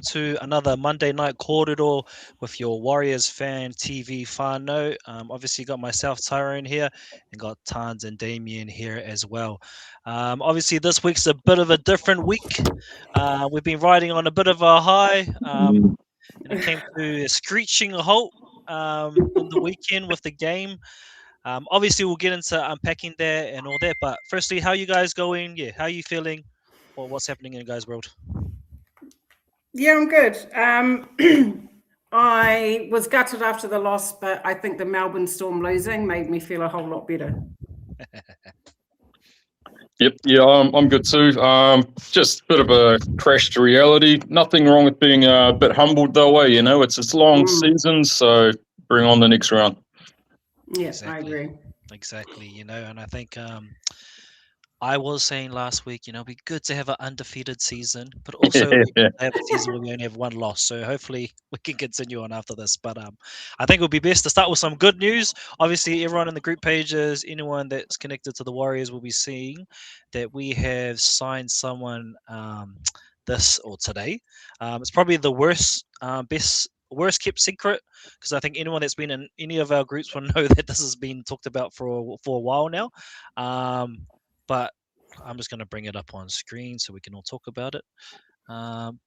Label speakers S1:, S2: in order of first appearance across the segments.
S1: welcome to another Monday Night Corridor with your Warriors fan TV whānau. Obviously, got myself, Tyrone, here, and got Tans and Damien here as well. Obviously, this week's a bit of a different week. We've been riding on a bit of a high, and it came to a screeching halt on the weekend with the game. Obviously, we'll get into unpacking that and all that. But firstly, how you guys going? Yeah, how are you feeling? Or what's happening in you guys' world?
S2: Yeah, I'm good. I was gutted after the loss, but I think the Melbourne Storm losing made me feel a whole lot better.
S3: Yep, yeah, I'm good too. Just a bit of a crash to reality. Nothing wrong with being a bit humbled though, you know. It's a long season, so bring on the next round.
S2: Yeah,
S1: Exactly.
S2: I agree.
S1: Exactly, you know, and I think I was saying last week, you know, it'd be good to have an undefeated season, but also it'd be good to have a season where we only have one loss. So hopefully we can continue on after this. But I think it would be best to start with some good news. Obviously, everyone in the group pages, anyone that's connected to the Warriors will be seeing that we have signed someone this or today. It's probably the worst kept secret, because I think anyone that's been in any of our groups will know that this has been talked about for a while now. But I'm just going to bring it up on screen so we can all talk about it.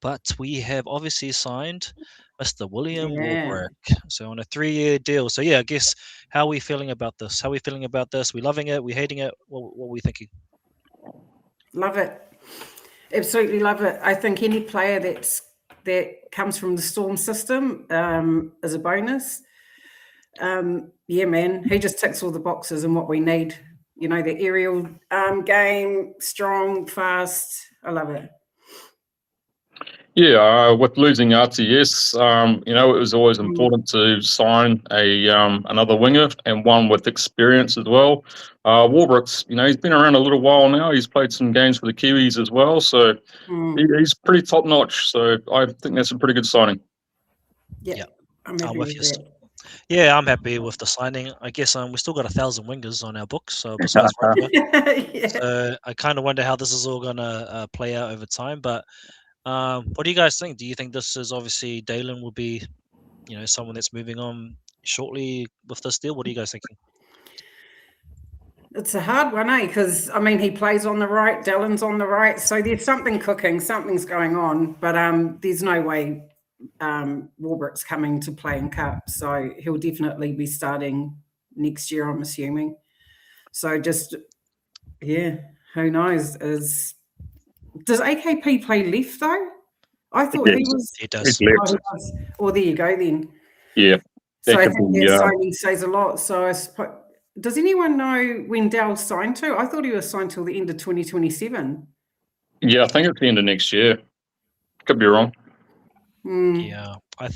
S1: But we have obviously signed Mr. William Warbrick, so on a 3-year deal. So yeah, I guess, how are we feeling about this? How are we feeling about this? We loving it? We hating it? What are we thinking?
S2: Love it. Absolutely love it. I think any player that comes from the Storm system is a bonus. Yeah, man, he just ticks all the boxes and what we need. You know, the aerial game, strong, fast. I love it.
S3: Yeah, with losing RTS, you know, it was always important to sign another winger and one with experience as well. Warbrick's, you know, he's been around a little while now. He's played some games for the Kiwis as well, so he's pretty top notch. So I think that's a pretty good signing.
S2: Yeah,
S1: I'm with you. Yeah, I'm happy with the signing. I guess we still got 1,000 wingers on our books, so besides Roger. So I kind of wonder how this is all going to play out over time. But what do you guys think? Do you think this is, obviously, Dalen will be, you know, someone that's moving on shortly with this deal? What are you guys thinking?
S2: It's a hard one, because, I mean, he plays on the right, Dalen's on the right, so there's something cooking, something's going on, but there's no way Warbrick's coming to play in Cup, so he'll definitely be starting next year, I'm assuming. So just, yeah, who knows? Does AKP play left though? I thought he was.
S1: He does.
S2: Oh, there you go then.
S3: Yeah.
S2: So I think that signing says a lot. So I suppose, does anyone know when Dell signed to? I thought he was signed till the end of 2027.
S3: Yeah, I think it's the end of next year. Could be wrong.
S1: Yeah, I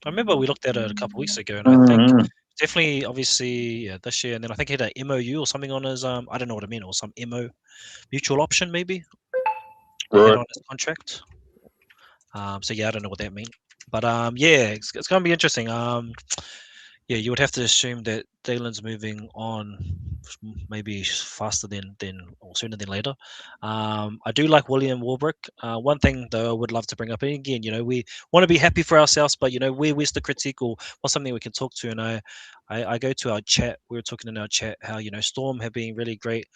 S1: remember we looked at it a couple of weeks ago, and I think definitely, obviously, this year, and then I think he had an MOU or something on his, I don't know what I mean, or some MO, mutual option maybe,
S3: right,
S1: on his contract. So yeah, I don't know what that means, but yeah, it's going to be interesting. Yeah, you would have to assume that Dalen's moving on maybe faster than or sooner than later. I do like William Warbrick. One thing though I would love to bring up, and again, you know, we want to be happy for ourselves, but you know, where's the critique, or what's something we can talk to? And I go to our chat. We were talking in our chat how, you know, Storm have been really great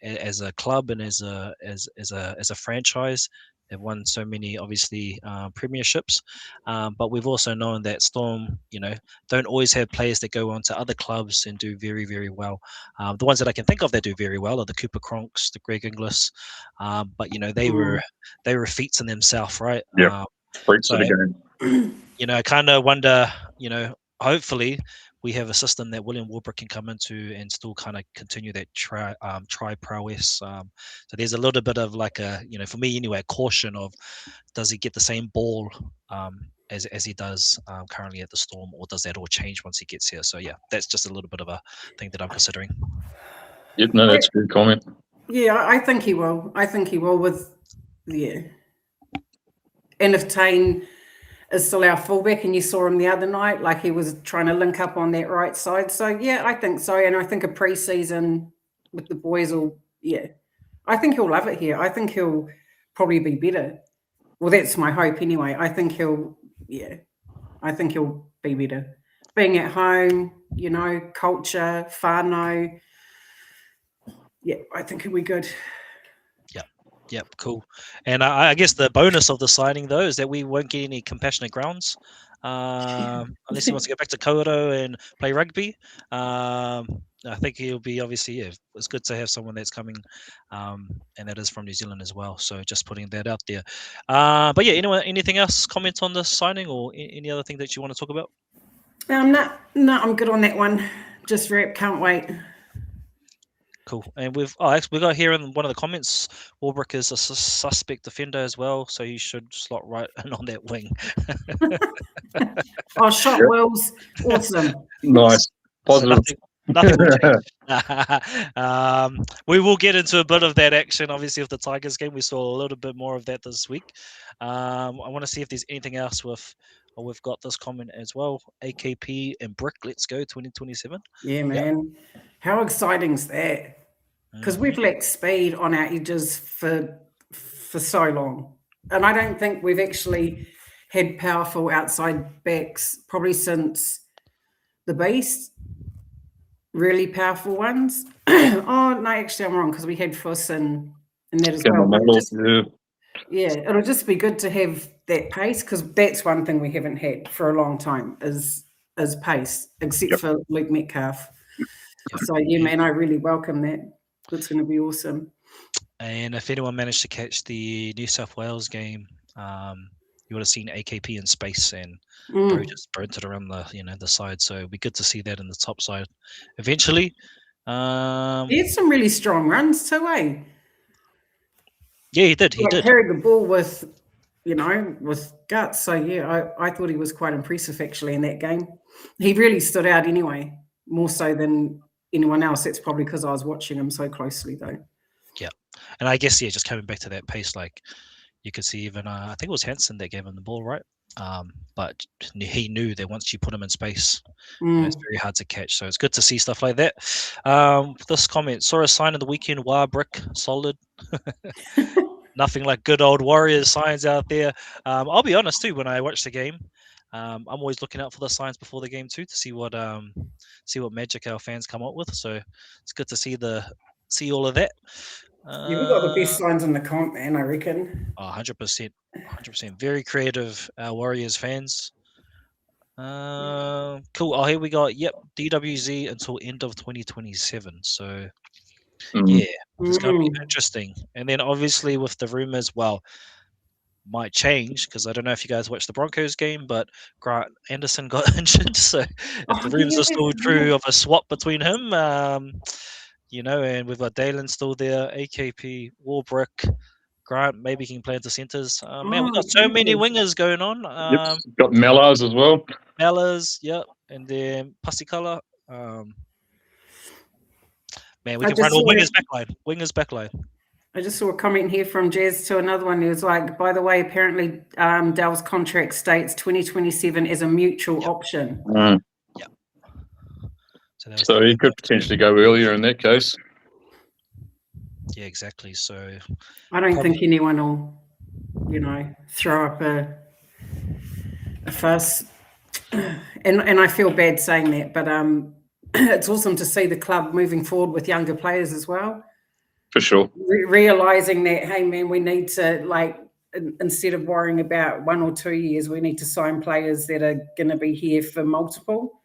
S1: as a club and as a franchise. They've won so many, obviously, premierships, but we've also known that Storm, you know, don't always have players that go on to other clubs and do very, very well. The ones that I can think of that do very well are the Cooper Cronks, the Greg Inglis, but you know, they were feats in themselves, right?
S3: Yeah, freaks of the
S1: game. You know, I kind of wonder, you know, hopefully we have a system that William Warbrick can come into and still kind of continue that try prowess. So there's a little bit of, like, a, you know, for me anyway, a caution of, does he get the same ball as he does currently at the Storm, or does that all change once he gets here? So yeah, that's just a little bit of a thing that I'm considering.
S3: Yep, no, that's a good comment.
S2: Yeah, I think he will. I think he will and if Tane is still our fullback, and you saw him the other night, like he was trying to link up on that right side. So yeah, I think so. And I think a pre-season with the boys I think he'll love it here. I think he'll probably be better. Well, that's my hope anyway. I think he'll be better. Being at home, culture, whānau. Yeah, I think he'll be good.
S1: Yep, cool. And I guess the bonus of the signing, though, is that we won't get any compassionate grounds unless he wants to go back to Koto and play rugby. I think he'll be obviously, it's good to have someone that's coming and that is from New Zealand as well. So just putting that out there. But yeah, anything else comment on the signing or any other thing that you want to talk about?
S2: No, I'm good on that one. Just rep, can't wait.
S1: Cool. And we've got here in one of the comments, Warbrick is a suspect defender as well, so he should slot right in on that wing.
S2: Oh, shot Wills, awesome.
S3: Nice, positive.
S1: So nothing will change. We will get into a bit of that action, obviously, of the Tigers game. We saw a little bit more of that this week. I want to see if there's anything else we've got this comment as well. AKP and Brick, let's go 2027.
S2: Yeah, man. Yep. How exciting is that? Because we've lacked speed on our edges for so long. And I don't think we've actually had powerful outside backs probably since the Beast. Really powerful ones. Oh, no, actually I'm wrong because we had Fuss and that as well. Yeah, it'll just be good to have that pace because that's one thing we haven't had for a long time is pace, except for Luke Metcalf. So yeah, man, I really welcome that. It's going to be awesome.
S1: And if anyone managed to catch the New South Wales game, you would have seen AKP in space and Bro just burnt it around the side. So it'd be good to see that in the top side eventually.
S2: He had some really strong runs too, eh?
S1: Yeah, he did. He did.
S2: Carried the ball with guts. So yeah, I thought he was quite impressive actually in that game. He really stood out anyway, more so than anyone else. That's probably because I was watching him so closely though.
S1: Yeah. And I guess, just coming back to that pace, like you could see even, I think it was Hansen that gave him the ball, right? But he knew that once you put him in space, it's very hard to catch. So it's good to see stuff like that. This comment, saw a sign of the weekend, Brick, solid. Nothing like good old Warriors signs out there. I'll be honest too, when I watch the game, I'm always looking out for the signs before the game too to see what magic our fans come up with. So it's good to see all of that.
S2: Yeah, we got the best signs in the comp, man, I reckon.
S1: 100%. Very creative Warriors fans. Cool. Here we got, DWZ until end of 2027. So yeah, it's going to be interesting. And then obviously with the rumors, might change because I don't know if you guys watched the Broncos game, but Grant Anderson got injured. So if the rumors are still true of a swap between him, and we've got Dalen still there, AKP, Warbrick, Grant, maybe he can play into centres. Man, we've got so many wingers going on.
S3: Got Mellors as well.
S1: And then Pasikala. Man, we can run all wingers backline.
S2: I just saw a comment here from Jazz to another one. He was like, by the way, apparently Dell's contract states 2027 as a mutual option.
S1: Yeah.
S3: So he could potentially go earlier in that case.
S1: Yeah, exactly. So
S2: I don't think anyone will, throw up a fuss. And I feel bad saying that, but it's awesome to see the club moving forward with younger players as well.
S3: For sure.
S2: Realizing that, hey, man, we need to, instead of worrying about 1 or 2 years, we need to sign players that are going to be here for multiple.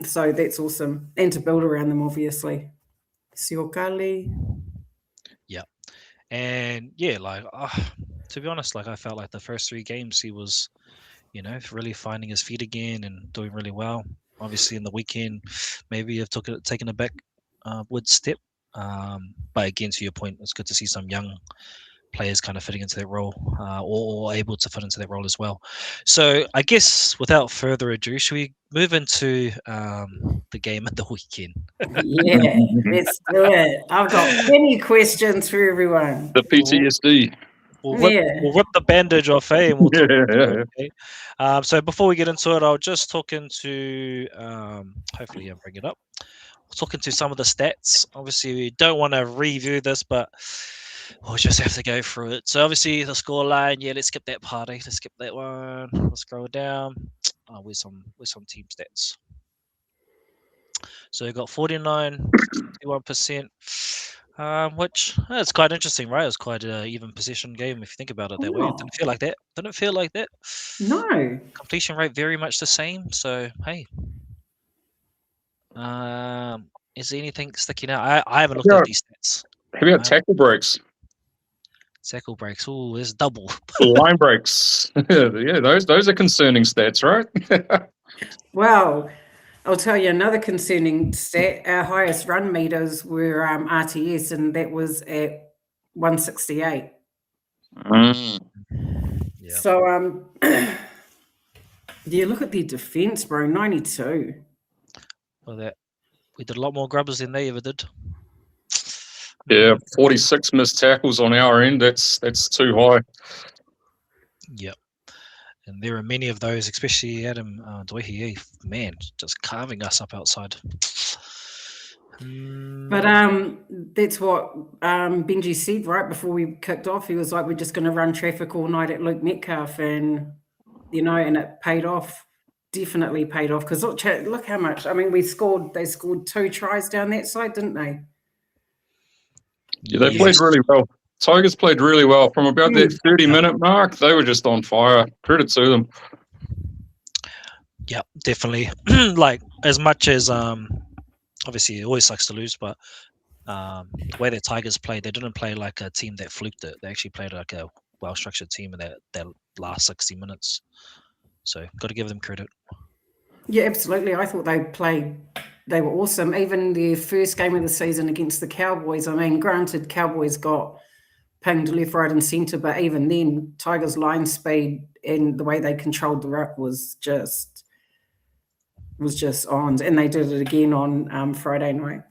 S2: So that's awesome. And to build around them, obviously. Siokali.
S1: Yeah. And yeah, to be honest, I felt like the first 3 games he was, really finding his feet again and doing really well. Obviously in the weekend, maybe have taken a backward step. But again, to your point, it's good to see some young players kind of fitting into that role or able to fit into that role as well. So I guess without further ado, should we move into the game of the weekend?
S2: Yeah, let's do it. I've got plenty of questions for everyone.
S3: The PTSD.
S1: We'll rip the bandage off, and we'll talk okay? So before we get into it, I'll just talk into, hopefully I'll bring it up. Talking to some of the stats. Obviously, we don't want to review this, but we'll just have to go through it. So obviously the score line, yeah, let's skip that party. Let's skip that one. Let's scroll down. Where's some team stats? So we got 49, 61%, which it's quite interesting, right? It's quite an even possession game if you think about it that way. It didn't feel like that. Didn't feel like that.
S2: No.
S1: Completion rate very much the same. So hey, is there anything sticking out? I haven't looked at these stats.
S3: How about tackle breaks?
S1: Tackle breaks. Oh, there's double.
S3: Line breaks. Yeah, those are concerning stats, right?
S2: Well, I'll tell you another concerning stat. Our highest run meters were RTS, and that was at 168.
S1: Yeah.
S2: So, yeah, look at their defense, bro. 92.
S1: Well, we did a lot more grubbers than they ever did.
S3: Yeah, 46 missed tackles on our end. That's too high.
S1: Yep. And there are many of those, especially Adam Dwehi, man, just carving us up outside.
S2: But that's what Benji said right before we kicked off. He was like, we're just going to run traffic all night at Luke Metcalf. And, and it paid off. Definitely paid off. Because look how much. I mean, they scored 2 tries down that side, didn't they?
S3: Yeah, they played really well. Tigers played really well. From about that 30-minute mark, they were just on fire. Credit to them.
S1: Yeah, definitely. Like, as much as, obviously, it always sucks to lose, but the way the Tigers played, they didn't play like a team that fluked it. They actually played like a well-structured team in that last 60 minutes. So, got to give them credit.
S2: Yeah, absolutely. I thought they were awesome. Even their first game of the season against the Cowboys. I mean, granted, Cowboys got pinged left, right, and centre, but even then, Tigers' line speed and the way they controlled the ruck was just on. And they did it again on Friday night.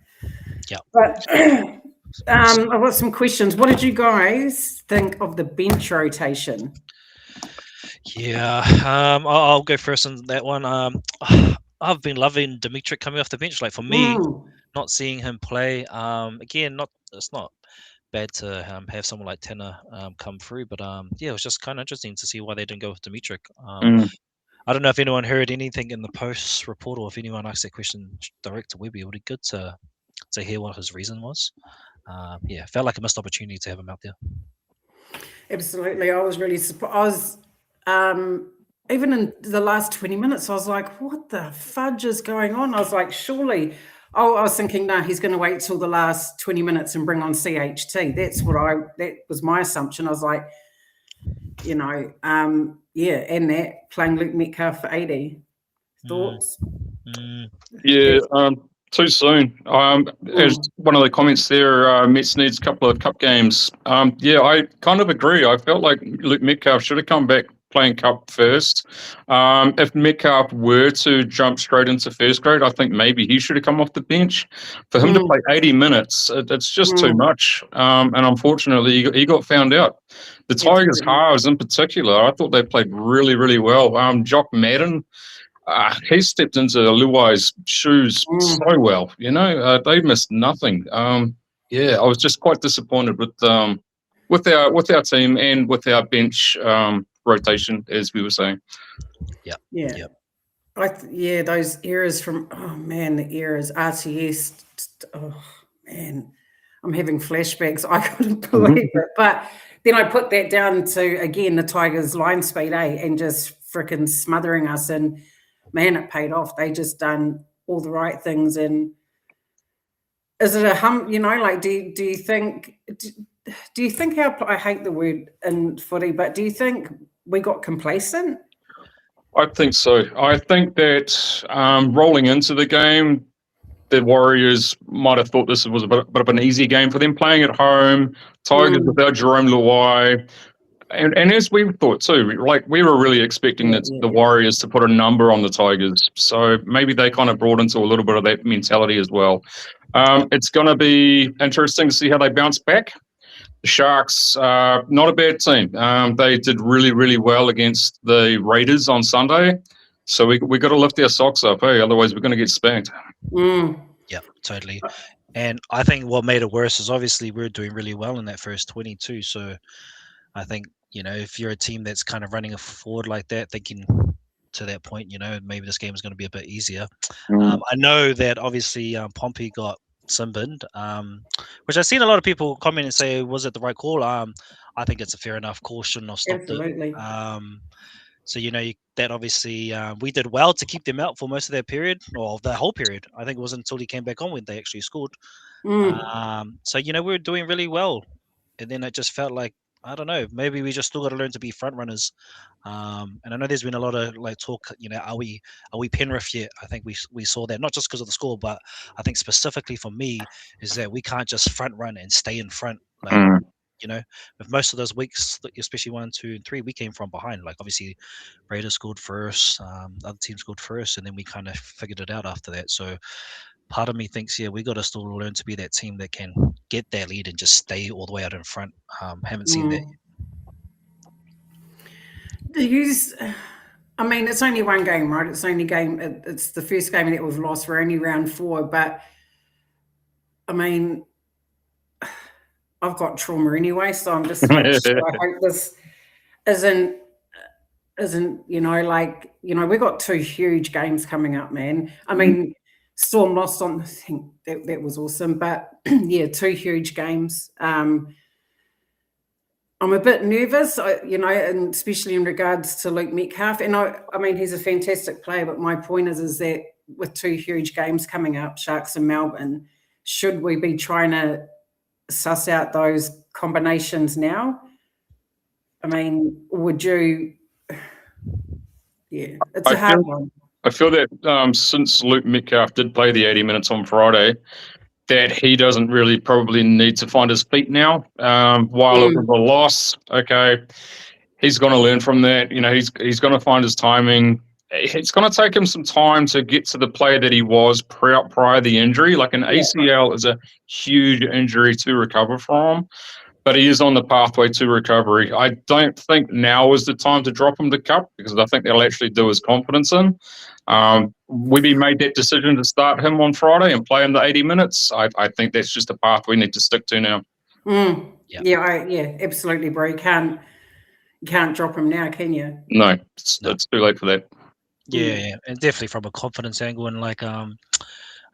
S1: Yeah.
S2: But I've got some questions. What did you guys think of the bench rotation?
S1: Yeah, I'll go first on that one. I've been loving Dimitri coming off the bench. Like for me, not seeing him play. Again, it's not bad to have someone like Tanner come through, but yeah, it was just kind of interesting to see why they didn't go with Dimitri. I don't know if anyone heard anything in the post report, or if anyone asked that question direct to Webby. It would be good to hear what his reason was. Yeah, felt like a missed opportunity to have him out there.
S2: Absolutely, I was really surprised. Even in the last 20 minutes, I was like, what the fudge is going on? I was like, surely. Oh, I was thinking, no, he's going to wait till the last 20 minutes and bring on CHT. That was my assumption. I was like, yeah, and that playing Luke Metcalf for 80. Thoughts?
S3: Yeah, too soon. As one of the comments there, Mets needs a couple of cup games. Yeah, I kind of agree. I felt like Luke Metcalf should have come back playing cup first. If Metcalf were to jump straight into first grade, I think maybe he should have come off the bench. For him to play 80 minutes, it's just too much. And unfortunately, he got found out. The Tigers halves in particular, I thought they played really, really well. Jock Madden, he stepped into Luai's shoes so well. They missed nothing. Yeah, I was just quite disappointed with our team and with our bench rotation, as we were saying.
S2: Yeah. Those errors from the errors, RTS. Oh man, I'm having flashbacks. I couldn't believe it. But then I put that down to again the Tigers' line speed, and just freaking smothering us. And man, it paid off. They just done all the right things. And is it a hum? Like, do you think? Do you think I hate the word in footy, but do you think we got complacent?
S3: I think so. I think that rolling into the game, the Warriors might have thought this was a bit of an easy game for them, playing at home, Tigers without Jerome Luai. And as we thought too, like we were really expecting the Warriors to put a number on the Tigers. So maybe they kind of brought into a little bit of that mentality as well. It's going to be interesting to see how they bounce back. The Sharks, not a bad team. They did really, really well against the Raiders on Sunday. So we got to lift our socks up, hey? Otherwise, we're going to get spanked.
S1: Yeah, totally. And I think what made it worse is obviously we're doing really well in that first 22. So I think, if you're a team that's kind of running forward like that, thinking to that point, maybe this game is going to be a bit easier. I know that obviously Pompey got Simbined, which I've seen a lot of people comment and say, was it the right call? I think it's a fair enough call, shouldn't have stopped
S2: Absolutely.
S1: it. So, that obviously we did well to keep them out for most of that period, or the whole period. I think it wasn't until he came back on when they actually scored. So, we were doing really well. And then it just felt like, I don't know, maybe we just still got to learn to be front runners. And I know there's been a lot of talk, are we Penrith yet? I think we saw that, not just because of the score, but I think specifically for me is that we can't just front run and stay in front. With most of those weeks, especially 1, 2, and 3, we came from behind. Like obviously Raiders scored first, other teams scored first, and then we kind of figured it out after that. So part of me thinks, we got to still learn to be that team that can get that lead and just stay all the way out in front. Haven't seen that.
S2: I mean, it's only one game, right? It's the first game that we've lost. We're only round 4, but I mean, I've got trauma anyway, so I'm just I hope this isn't we've got 2 huge games coming up, man. I mean, Storm lost on, I think that was awesome, but 2 huge games. I'm a bit nervous, and especially in regards to Luke Metcalf. And I mean, he's a fantastic player, but my point is that with 2 huge games coming up, Sharks and Melbourne, should we be trying to suss out those combinations now? I mean, would you? Yeah, it's a hard one.
S3: I feel that since Luke Metcalf did play the 80 minutes on Friday, that he doesn't really probably need to find his feet now. While it was a loss, okay, he's going to learn from that. He's going to find his timing. It's going to take him some time to get to the player that he was prior to the injury. Like an ACL is a huge injury to recover from, but he is on the pathway to recovery. I don't think now is the time to drop him the cup, because I think that'll actually do his confidence in. We made that decision to start him on Friday and play him the 80 minutes. I think that's just a path we need to stick to now.
S2: Yeah, absolutely, bro. You can't drop him now, can you?
S3: No, it's too late for that.
S1: Yeah, and definitely from a confidence angle, and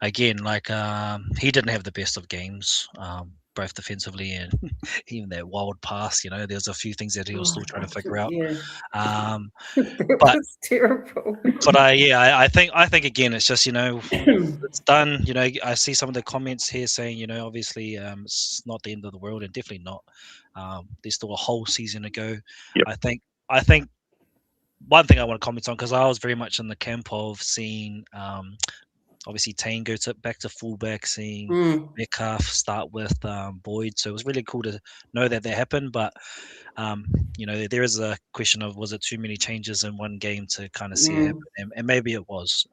S1: he didn't have the best of games, both defensively and even that wild pass. There's a few things that he was still trying to figure out.
S2: But was terrible.
S1: But I think again, it's just it's done. I see some of the comments here saying obviously it's not the end of the world, and definitely not. There's still a whole season to go.
S3: Yep.
S1: I think one thing I want to comment on, because I was very much in the camp of seeing obviously Tane go back to fullback, seeing Metcalf start with Boyd. So it was really cool to know that happened. But there is a question of, was it too many changes in one game to kind of see it happen? And maybe it was.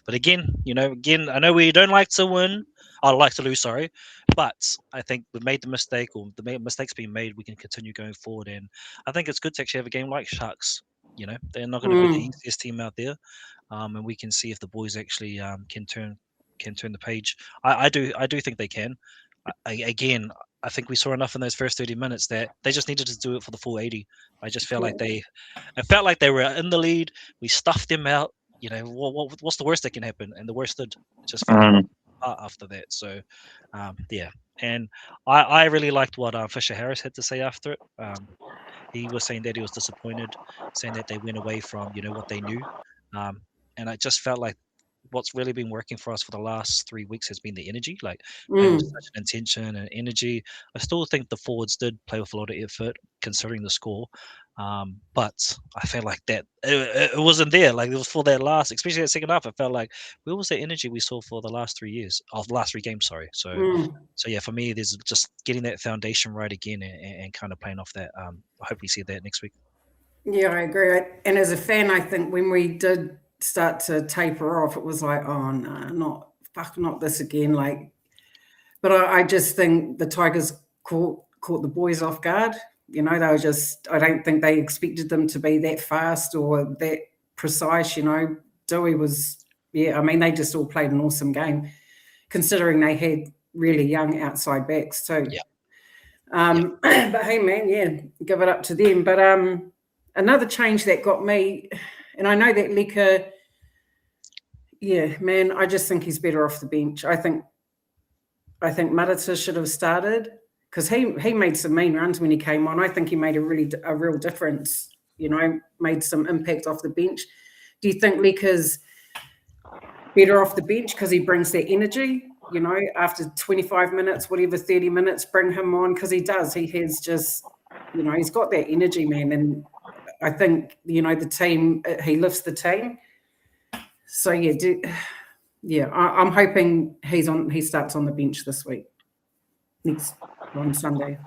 S1: But again, I know we don't like to win. I like to lose, sorry. But I think we've made the mistake, or the mistake's been made. We can continue going forward. And I think it's good to actually have a game like Sharks. They're not going to be the easiest team out there. And we can see if the boys actually can turn the page. I do think they can. I think we saw enough in those first 30 minutes that they just needed to do it for the full 80. I just felt like it felt like they were in the lead. We stuffed them out. What's the worst that can happen? And the worst did just fell apart after that. So, and I really liked what Fisher Harris had to say after it. He was saying that he was disappointed, saying that they went away from what they knew. And I just felt like what's really been working for us for the last 3 weeks has been the energy, like such an intention and energy. I still think the forwards did play with a lot of effort considering the score. But I felt like that it wasn't there. Like it was for that last, especially that second half. I felt like where was the energy we saw for the last 3 years, of the last 3 games, sorry. So yeah, for me, there's just getting that foundation right again and kind of playing off that. I hope we see that next week.
S2: Yeah, I agree. And as a fan, I think when we did start to taper off, it was like, oh no, not this again. Like, but I just think the Tigers caught the boys off guard. They were just, I don't think they expected them to be that fast or that precise. Dewey was, I mean, they just all played an awesome game, considering they had really young outside backs too.
S1: Yeah.
S2: But hey, man, yeah, give it up to them. But another change that got me, and I know that Leka, yeah, man, I just think he's better off the bench. I think Marata should have started because he made some mean runs when he came on. I think he made a real difference. Made some impact off the bench. Do you think Leka's better off the bench because he brings that energy? After 25 minutes, whatever, 30 minutes, bring him on because he does. He has just, he's got that energy, man. And I think, the team, he lifts the team. So, I'm hoping he starts on the bench this week, on Sunday.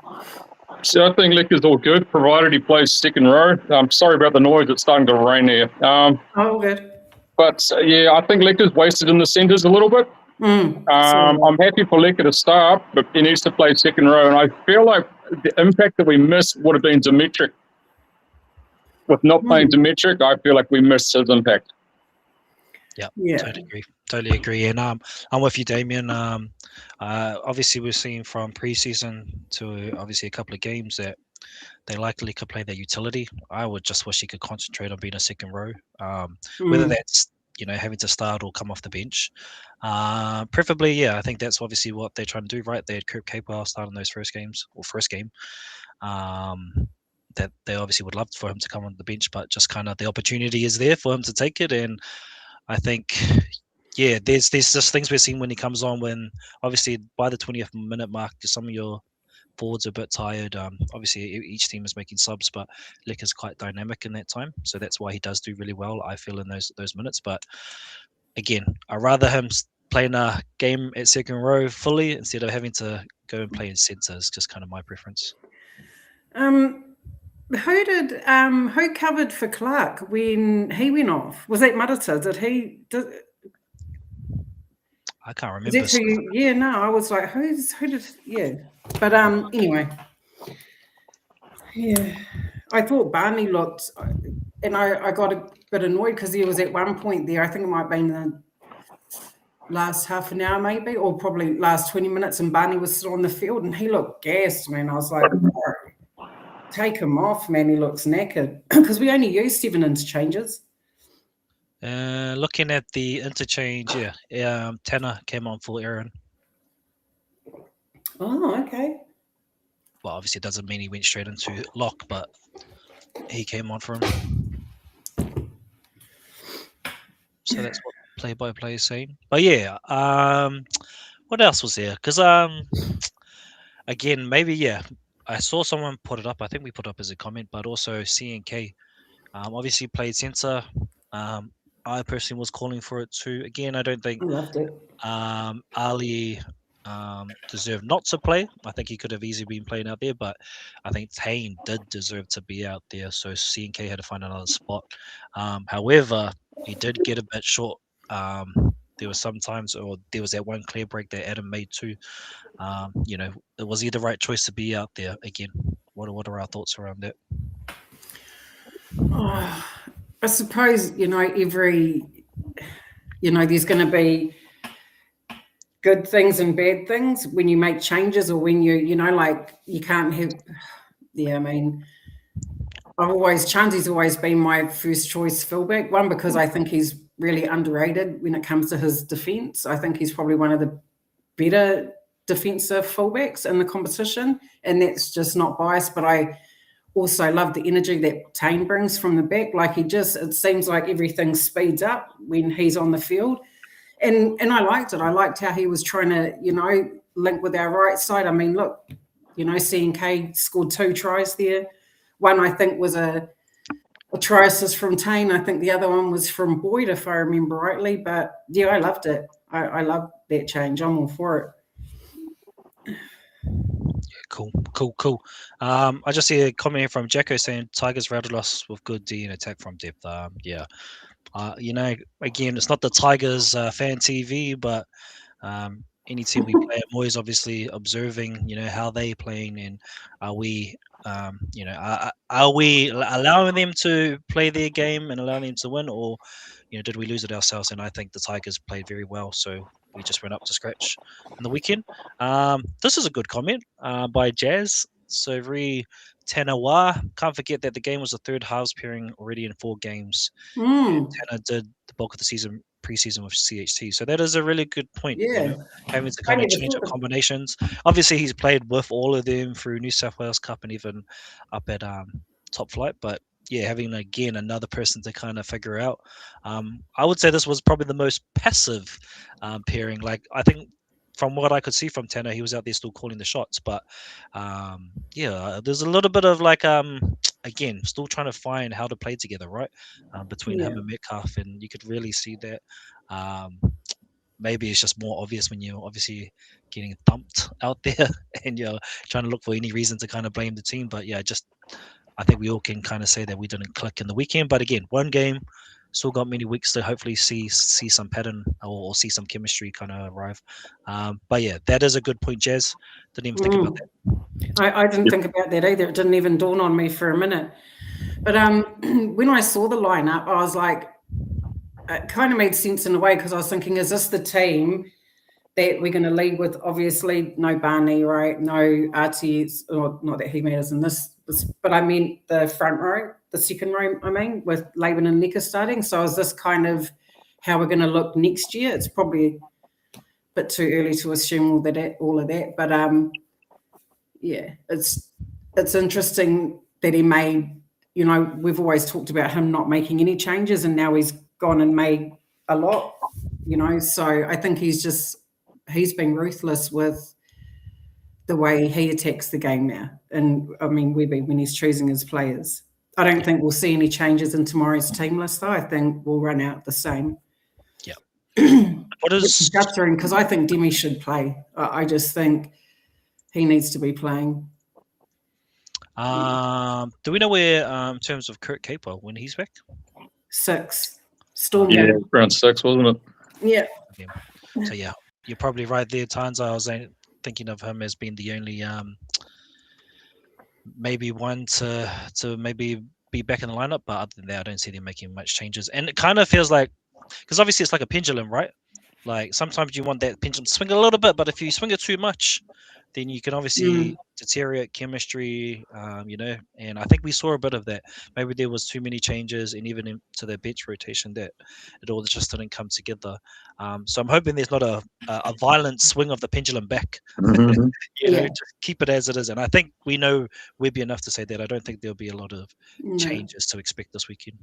S3: So I think Leka's all good, provided he plays second row. I'm sorry about the noise. It's starting to rain here.
S2: Oh, good.
S3: But, I think Leka's wasted in the centres a little bit. I'm happy for Leka to start, but he needs to play second row. And I feel like the impact that we missed would have been Dimitrik. With not playing Dimitrik, I feel like we missed his impact.
S1: Yeah, totally agree. And I'm with you, Damien. Obviously, we're seeing from preseason to obviously a couple of games that they likely could play their utility. I would just wish he could concentrate on being a second row, whether that's having to start or come off the bench. Preferably, I think that's obviously what they're trying to do, right? They had Kurt Capewell start in those first game. That they obviously would love for him to come on the bench, but just kind of the opportunity is there for him to take it. And I think, there's just things we're seeing when he comes on, when obviously by the 20th minute mark, some of your forwards are a bit tired. Obviously, each team is making subs, but Leka's quite dynamic in that time. So that's why he does do really well, I feel, in those minutes. But again, I'd rather him playing a game at second row fully instead of having to go and play in centre. Is just kind of my preference.
S2: Who covered for Clark when he went off? Was that Marata?
S1: I can't remember.
S2: I was like, who did? But anyway, I thought Barney looked, and I got a bit annoyed because he was at one point there. I think it might have been the last half an hour, maybe, or probably last 20 minutes, and Barney was still on the field, and he looked gassed, man. I was like, take him off, man. He looks knackered because we only use 7 interchanges.
S1: Looking at the interchange, Tanner came on for Aaron.
S2: Oh, okay.
S1: Well, obviously it doesn't mean he went straight into lock, but he came on for him. So that's what play-by-play is saying. But what else was there? Because again, maybe I saw someone put it up. I think we put it up as a comment, but also CNK obviously played centre. I personally was calling for it too. Again, I don't think Ali deserved not to play. I think he could have easily been playing out there, but I think Taine did deserve to be out there. So CNK had to find another spot. However, he did get a bit short. There was there was that one clear break that Adam made too. Was he the right choice to be out there again? What are our thoughts around that?
S2: I suppose, there's going to be good things and bad things when you make changes, or when you can't have, Chanzi's always been my first choice fullback. One, because I think he's really underrated when it comes to his defence. I think he's probably one of the better defensive fullbacks in the competition, and that's just not biased, but I also love the energy that Taine brings from the back. It seems like everything speeds up when he's on the field. And I liked it. I liked how he was trying to, link with our right side. I mean, look, CNK scored 2 tries there. One, I think, was a try assist from Taine. I think the other one was from Boyd, if I remember rightly. But, I loved it. I love that change. I'm all for it.
S1: Cool. I just see a comment here from Jacko saying Tigers rattled us with good D and attack from depth. Again, it's not the Tigers fan TV, but any team we play, I'm always obviously observing, how they playing, and are we, are we allowing them to play their game and allowing them to win, or did we lose it ourselves? And I think the Tigers played very well. So we just went up to scratch on the weekend. This is a good comment by Jazz. So Tanawa, can't forget that the game was the third halves pairing already in 4 games. Tana did the bulk of the season preseason with CHT. So that is a really good point.
S2: Yeah.
S1: Having to kind of change up combinations. Obviously, he's played with all of them through New South Wales Cup and even up at Top Flight. But yeah, having again another person to kind of figure out. I would say this was probably the most passive pairing. Like I think from what I could see from Tanner, he was out there still calling the shots. But yeah, there's a little bit of like again, still trying to find how to play together, right? Between him and Metcalf, and you could really see that. Maybe it's just more obvious when you're obviously getting thumped out there and you're trying to look for any reason to kind of blame the team. But yeah, I think we all can kind of say that we didn't click in the weekend. But again, one game, still got many weeks to hopefully see some pattern or see some chemistry kind of arrive. But yeah, that is a good point, Jazz. Didn't even think about that.
S2: I didn't think about that either. It didn't even dawn on me for a minute. But when I saw the lineup, I was like, it kind of made sense in a way because I was thinking, is this the team that we're going to lead with? Obviously, no Barney, right? No RTS, or not that he matters in this, but I mean the front row, the second row, I mean, with Laban and Necker starting. So is this kind of how we're going to look next year? It's probably a bit too early to assume all of that. But yeah, it's interesting that he made, we've always talked about him not making any changes, and now he's gone and made a lot, so I think he's been ruthless with the way he attacks the game now. And I mean, when he's choosing his players, I don't think we'll see any changes in tomorrow's team list though. I think we'll run out the same.
S1: Yeah. What is
S2: guttering, because I think Demi should play. I just think he needs to be playing.
S1: Do we know where in terms of Kurt Capel when he's back?
S2: 6. Storm
S3: around 6, wasn't it?
S2: Yeah.
S1: So yeah, you're probably right there, Tans. I was thinking of him as being the only maybe one to maybe be back in the lineup, but other than that, I don't see them making much changes. And it kind of feels like, because obviously it's like a pendulum, right? Like sometimes you want that pendulum to swing a little bit, but if you swing it too much, then you can obviously deteriorate chemistry, and I think we saw a bit of that. Maybe there was too many changes, and even into the bench rotation, that it all just didn't come together. So I'm hoping there's not a violent swing of the pendulum back. Just keep it as it is. And I think we know Webby enough to say that I don't think there'll be a lot of changes to expect this weekend.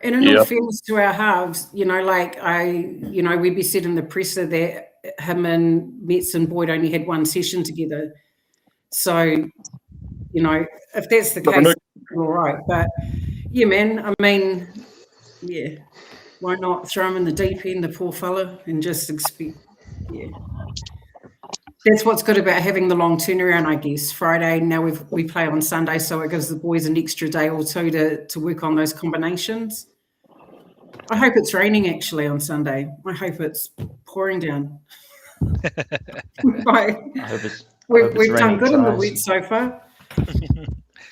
S2: And in all fairness to our halves, we'd be said in the presser that him and Metz and Boyd only had one session together. So, if that's the case, all right. But yeah, man, I mean, yeah, why not throw him in the deep end, the poor fella, and just expect, That's what's good about having the long turnaround, I guess. Friday, now we play on Sunday, so it gives the boys an extra day or two to work on those combinations. I hope it's raining actually on Sunday. I hope it's pouring down. We've done good in the wet so far.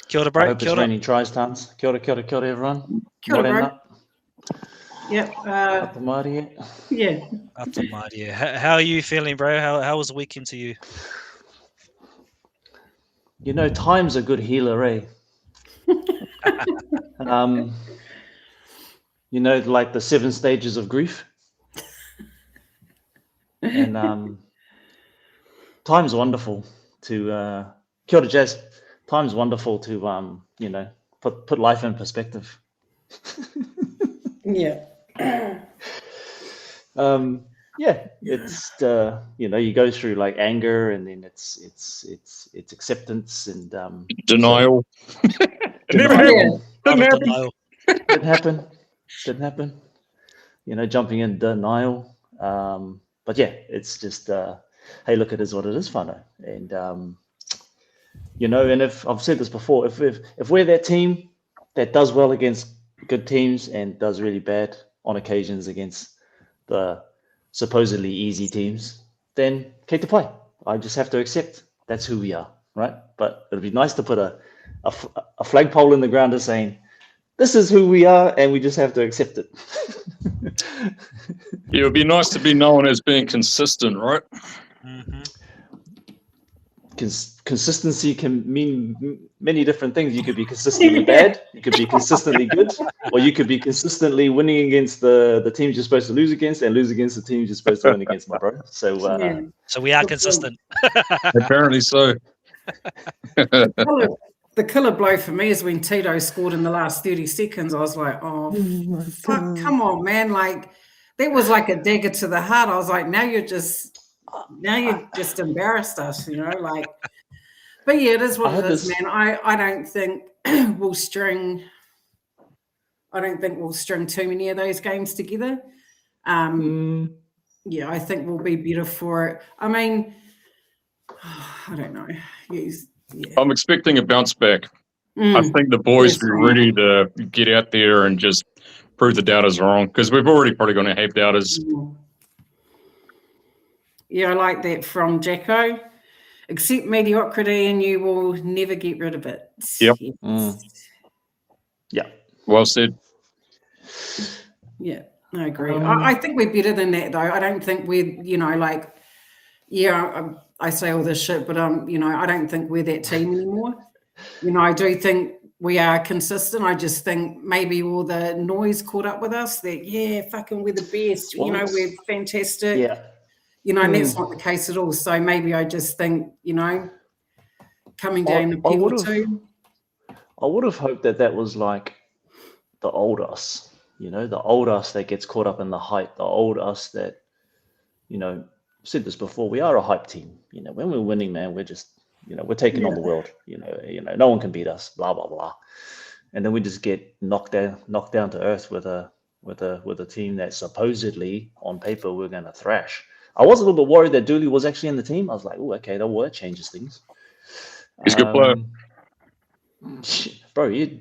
S1: Kia ora, bro.
S4: I hope it's raining tries, Tans. Kia ora, everyone.
S2: Kia ora, bro. Yep.
S4: Ata Mārie.
S2: Yeah.
S1: Ata Mārie. How are you feeling, bro? How was the weekend to you?
S4: Time's a good healer, eh? Like the 7 stages of grief. And time's wonderful to kia ora, Jazz. Time's wonderful to put life in perspective.
S2: Yeah.
S4: It's you go through like anger, and then it's acceptance and
S3: denial.
S4: Didn't happen. Jumping in denial. But yeah, it's just hey, look, it is what it is, whānau. And and if I've said this before, if we're that team that does well against good teams and does really bad on occasions against the supposedly easy teams, then kei te pai. I just have to accept that's who we are, right? But it'd be nice to put a flagpole in the ground as saying this is who we are, and we just have to accept it.
S3: It would be nice to be known as being consistent, right?
S1: Mhm.
S4: Consistency can mean many different things. You could be consistently bad, you could be consistently good, or you could be consistently winning against the teams you're supposed to lose against and lose against the teams you're supposed to win against, my bro. So
S2: Yeah.
S1: So we are
S2: Good
S1: consistent.
S3: Apparently so.
S2: The killer blow for me is when Tito scored in the last 30 seconds. I was like, oh, fuck, come on, man. Like, that was like a dagger to the heart. I was like, now you just embarrassed us, you know, like. But yeah, it is what it is, man. I don't think we'll string too many of those games together. Yeah, I think we'll be better for it. I mean, I don't know. Yeah.
S3: I'm expecting a bounce back. I think the boys
S2: Yes,
S3: be
S2: right.
S3: ready to get out there and just prove the doubters wrong, because we've already probably going to have doubters.
S2: Yeah, I like that from Jacko. Accept mediocrity and you will never get rid of it.
S3: Yep.
S2: Yes.
S4: yeah.
S3: Well said.
S2: Yeah, I agree. I think we're better than that, though. I don't think we're, you know, like, yeah, I say all this shit, but you know, I don't think we're that team anymore. You know, I do think we are consistent. I just think maybe all the noise caught up with us that, yeah, fucking we're the best. You know, we're fantastic.
S4: Yeah.
S2: You know, and that's not the case at all. So maybe I just think, you know, coming down a peg or two.
S4: I would have hoped that was like the old us, you know, the old us that gets caught up in the hype, the old us that, you know, I've said this before, we are a hype team. You know, when we're winning, man, we're just, you know, we're taking on the world. You know, no one can beat us, blah, blah, blah. And then we just get knocked down to earth with a team that supposedly on paper we're going to thrash. I was a little bit worried that Dooley was actually in the team. I was like, oh, okay, that changes things.
S3: He's a good player.
S4: Bro, he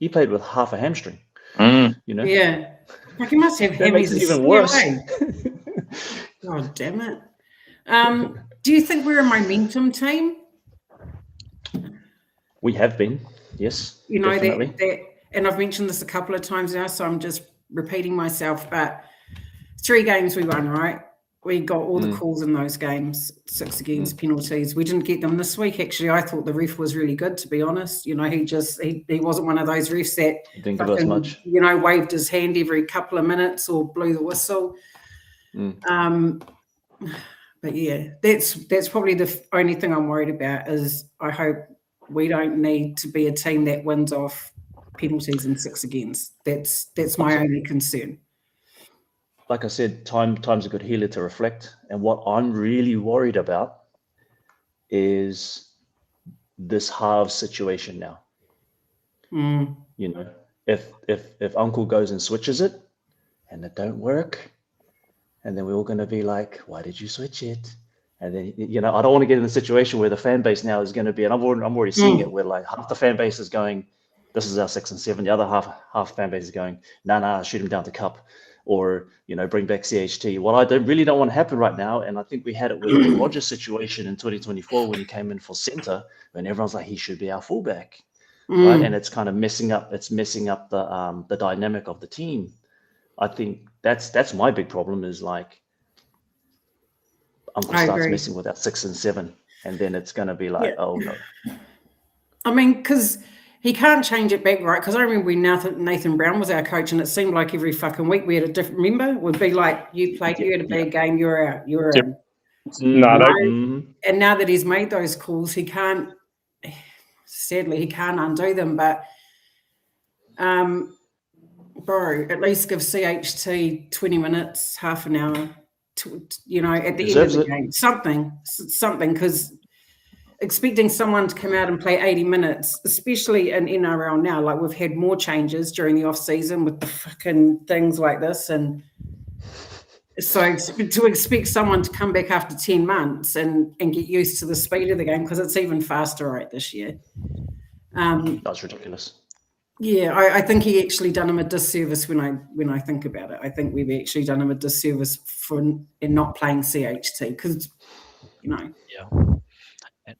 S4: played with half a hamstring. You know?
S2: Yeah. Like he must have
S4: That makes it even worse.
S2: God damn it. Do you think we're a momentum team?
S4: We have been, yes.
S2: You know,
S4: definitely.
S2: that, and I've mentioned this a couple of times now, so I'm just repeating myself, but 3 games we won, right? We got all the calls in those games, 6 against penalties. We didn't get them this week. Actually, I thought the ref was really good, to be honest. You know, he wasn't one of those refs that
S4: didn't give us much.
S2: You know, waved his hand every couple of minutes or blew the whistle. But yeah, that's probably the only thing I'm worried about is I hope we don't need to be a team that wins off penalties and 6 against. That's my only concern.
S4: Like I said, time's a good healer to reflect. And what I'm really worried about is this halves situation now. You know, if Uncle goes and switches it and it don't work, and then we're all going to be like, why did you switch it? And then, you know, I don't want to get in a situation where the fan base now is going to be, and I'm already seeing it, where like half the fan base is going, this is our 6 and 7. The other half fan base is going, nah, shoot him down to cup. Or, you know, bring back CHT. What I really don't want to happen right now, and I think we had it with the Rogers situation in 2024 when he came in for center, when everyone's like, he should be our fullback, right? And it's kind of messing up the dynamic of the team. I think that's my big problem is like, Uncle starts messing with that 6 and 7, and then it's going to be like, oh no.
S2: I mean, because he can't change it back, right? Because I remember when Nathan Brown was our coach, and it seemed like every fucking week we had a different member. Would be like, you played, you had a bad game, you're out, you're in. And now that he's made those calls, he can't. Sadly, he can't undo them. But, bro, at least give CHT 20 minutes, half an hour. You know, at the end of the game, something, because expecting someone to come out and play 80 minutes, especially in NRL now, like we've had more changes during the off season with the fucking things like this, and so to expect someone to come back after 10 months and get used to the speed of the game, because it's even faster right this year.
S4: That's ridiculous.
S2: Yeah, I think he actually done him a disservice when I think about it. I think we've actually done him a disservice in not playing CHT, because, you know,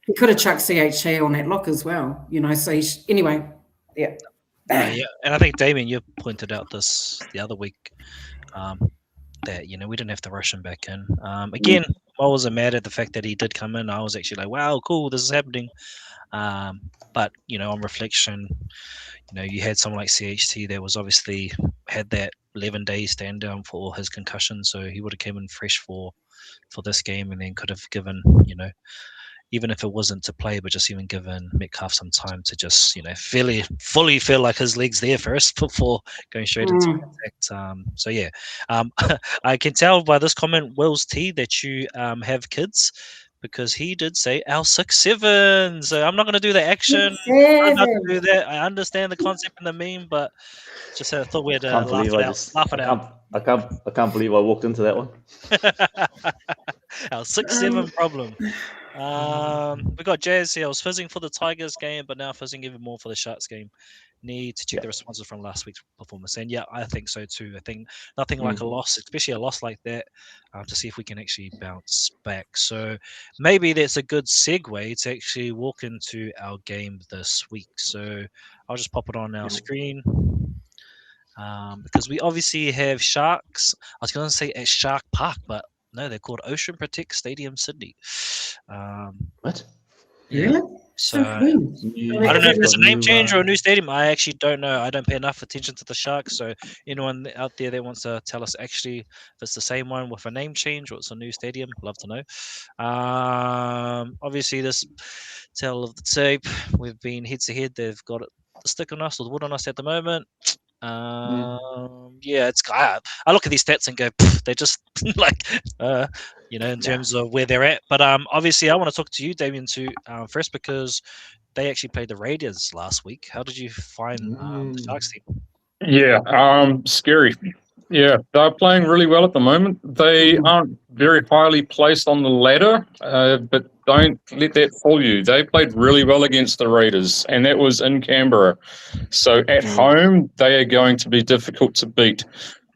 S2: he could have chucked CHT on that lock as well, you know. So anyway, yeah.
S1: Yeah, and I think Damien, you pointed out this the other week, that we didn't have to rush him back in. Again, I wasn't mad at the fact that he did come in. I was actually like, wow, cool, this is happening. But on reflection, you had someone like CHT that was obviously had that 11-day stand down for his concussion, so he would have came in fresh for this game, and then could have given even if it wasn't to play, but just even given Metcalf some time to just fully feel like his legs there first before going straight into contact. So yeah, I can tell by this comment, Will's T, that you have kids, because he did say our 6'7". So I'm not going to do the action. I'm not going to do that. I understand the concept and the meme, but just I thought we'd laugh it out.
S4: I can't believe I walked into that one.
S1: Our 6'7" problem. We got Jazz here. I was fizzing for the Tigers game, but now fizzing even more for the Sharks game. Need to check the responses from last week's performance. And yeah, I think so too. I think nothing like a loss, especially a loss like that, to see if we can actually bounce back. So maybe that's a good segue to actually walk into our game this week. So I'll just pop it on our screen. Because we obviously have Sharks. I was going to say at Shark Park, but no, they're called Ocean Protect Stadium, Sydney.
S4: What?
S2: Yeah.
S1: So I don't know if there's a name change or a new stadium. I actually don't know. I don't pay enough attention to the Sharks. So anyone out there that wants to tell us actually if it's the same one with a name change or it's a new stadium, love to know. Obviously, this tale of the tape, we've been head to head. They've got the stick on us or the wood on us at the moment. Yeah, it's I look at these stats and go, they're just like in terms of where they're at. But obviously I want to talk to you, Damien, too, first, because they actually played the Raiders last week. How did you find the Sharks team?
S3: Yeah, scary. Yeah, they're playing really well at the moment. They aren't very highly placed on the ladder, but don't let that fool you. They played really well against the Raiders, and that was in Canberra. So at home, they are going to be difficult to beat.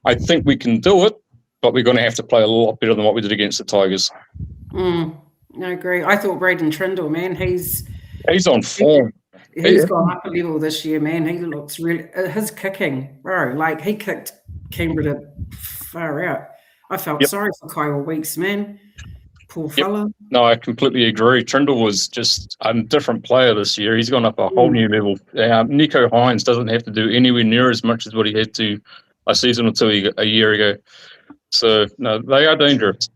S3: I think we can do it, but we're going to have to play a lot better than what we did against the Tigers.
S2: I agree. I thought Braden Trindle, man, he's
S3: on form.
S2: He's gone up a level this year, man. He looks really his kicking, bro. Like he kicked Canberra far out. I felt sorry for Kyle Weeks, man. Poor fella.
S3: No, I completely agree. Trindle was just a different player this year. He's gone up a whole new level. Nico Hines doesn't have to do anywhere near as much as what he had to a season or two a year ago. So no, they are dangerous.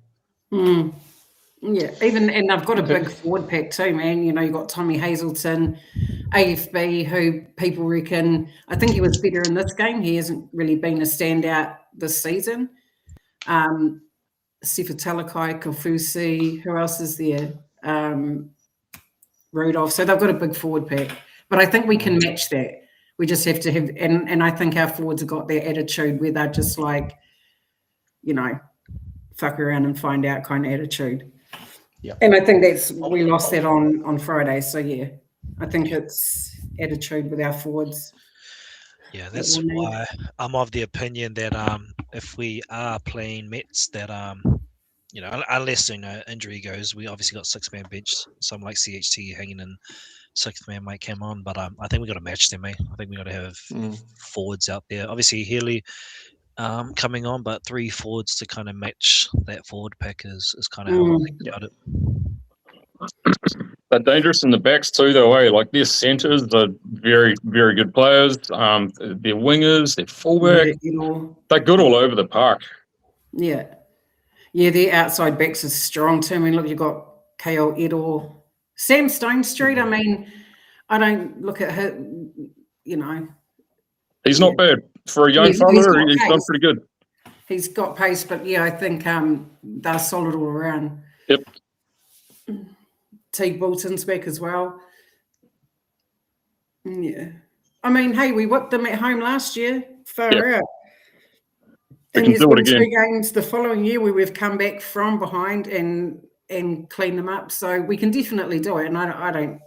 S2: Yeah, and I've got a big forward pack too, man. You've got Tommy Hazelton, AFB, who people reckon, I think he was better in this game. He hasn't really been a standout this season. Sifa Talakai, Kofusi, who else is there? Rudolph. So they've got a big forward pack. But I think we can match that. We just have to have, and I think our forwards have got their attitude where they're just like, fuck around and find out kind of attitude. Yeah. And I think we lost that on Friday. So yeah, I think it's attitude with our forwards.
S1: Yeah, that's why I'm of the opinion that if we are playing Mets, that unless injury goes, we obviously got 6-man bench. Someone like CHT hanging in 6th man might come on, but I think we got to match them, mate. I think we got to have forwards out there. Obviously Healy coming on, but 3 forwards to kind of match that forward pack is kind of how I think about it.
S3: They're dangerous in the backs too, though. Like their centers are very, very good players. Their wingers, their fullback, they're good all over the park.
S2: Yeah, their outside backs are strong too. I mean, look, you've got KL Edor, Sam Stone Street. I mean, I don't look at him.
S3: He's not bad for a young fella. He's done pretty good.
S2: He's got pace, but yeah, I think they're solid all around.
S3: Yep.
S2: Teague Bolton's back as well. Yeah. I mean, hey, we whipped them at home last year. Far out. And there's been 2 games the following year where we've come back from behind and cleaned them up. So we can definitely do it. And I don't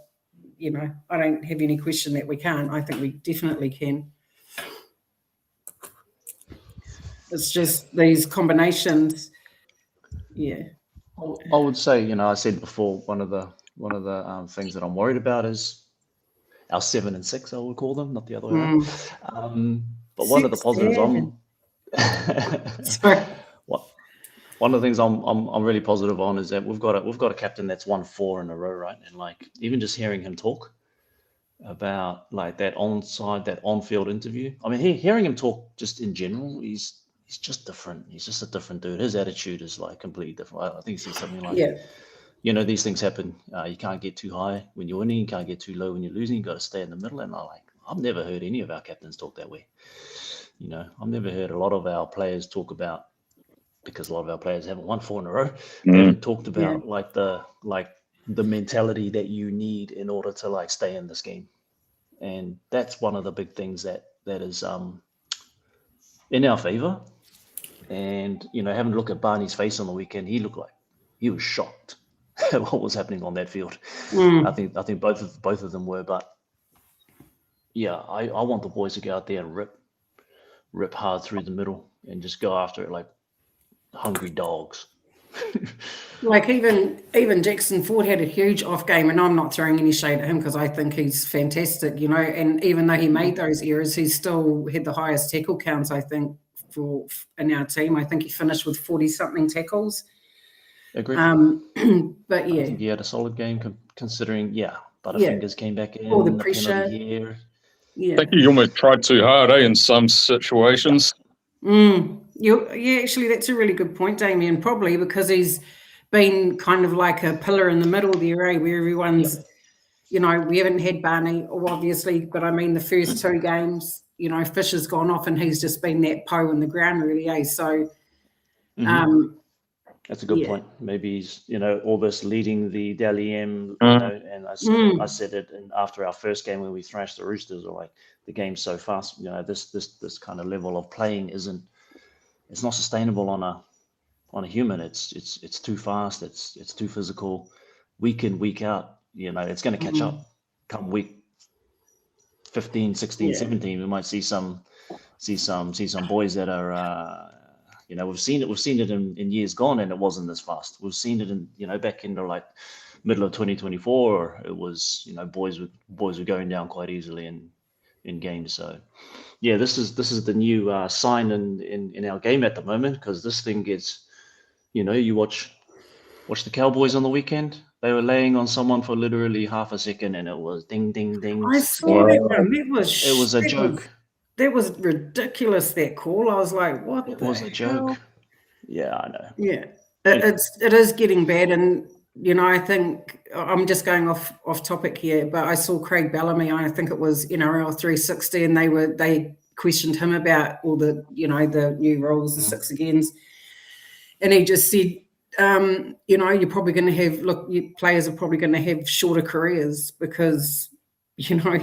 S2: have any question that we can't. I think we definitely can. It's just these combinations. Yeah.
S4: I would say, I said before, one of the things that I'm worried about is our 7 and 6, I would call them, not the other way around. But
S2: 6,
S4: one of the positives
S2: 7. Sorry.
S4: one of the things I'm really positive on is that we've got a captain that's won 4 in a row, right? And like even just hearing him talk about like that on-field interview. I mean, hearing him talk just in general, he's just different. He's just a different dude. His attitude is like completely different. I think he said something like, you know, these things happen. You can't get too high when you're winning. You can't get too low when you're losing. You got to stay in the middle. And I've never heard any of our captains talk that way. You know, I've never heard a lot of our players talk about, because a lot of our players haven't won 4 in a row. They haven't talked about like the mentality that you need in order to like stay in this game. And that's one of the big things that is in our favor. And, you know, having a look at Barney's face on the weekend, he looked like he was shocked at what was happening on that field. I think both of them were, but yeah, I want the boys to go out there and rip hard through the middle and just go after it like hungry dogs.
S2: Like even Jackson Ford had a huge off game, and I'm not throwing any shade at him because I think he's fantastic, you know. And even though he made those errors, he still had the highest tackle counts, I think, in our team. I think he finished with 40-something tackles.
S4: Agreed.
S2: But yeah,
S4: I think he had a solid game considering. Butterfingers came back in.
S2: All the pressure.
S4: Here.
S3: I think he almost tried too hard, in some situations.
S2: Yeah, actually, that's a really good point, Damien. Probably because he's been kind of like a pillar in the middle there, where everyone's, you know, we haven't had Barney, obviously, but I mean the first 2 games, you know, Fish has gone off and he's just been that Poe in the ground, really, So,
S4: that's a good point. Maybe he's, you know, Orbis leading the Dally M, you know, and I said it after our first game when we thrashed the Roosters, or like the game's so fast, you know, this kind of level of playing it's not sustainable on a human. It's too fast. It's too physical. Week in, week out, you know, it's going to catch up. Come week 15, 16, 17, we might see some boys that are, you know, we've seen it in years gone, and it wasn't this fast. We've seen it in, you know, back into like middle of 2024. It was, you know, boys were going down quite easily in games. So yeah, this is the new sign in our game at the moment, because this thing gets, you know, you watch the Cowboys on the weekend. They were laying on someone for literally half a second, and it was ding, ding, ding.
S2: I saw that one. It was
S4: a joke.
S2: That was ridiculous, that call. I was like, what?
S4: It was a joke. Yeah, I know.
S2: Yeah, it is getting bad, and you know, I think I'm just going off topic here, but I saw Craig Bellamy. I think it was NRL 360, and they questioned him about all the, you know, the new rules, the 6 agains, and he just said, you know, you're probably going to have players are probably going to have shorter careers because, you know,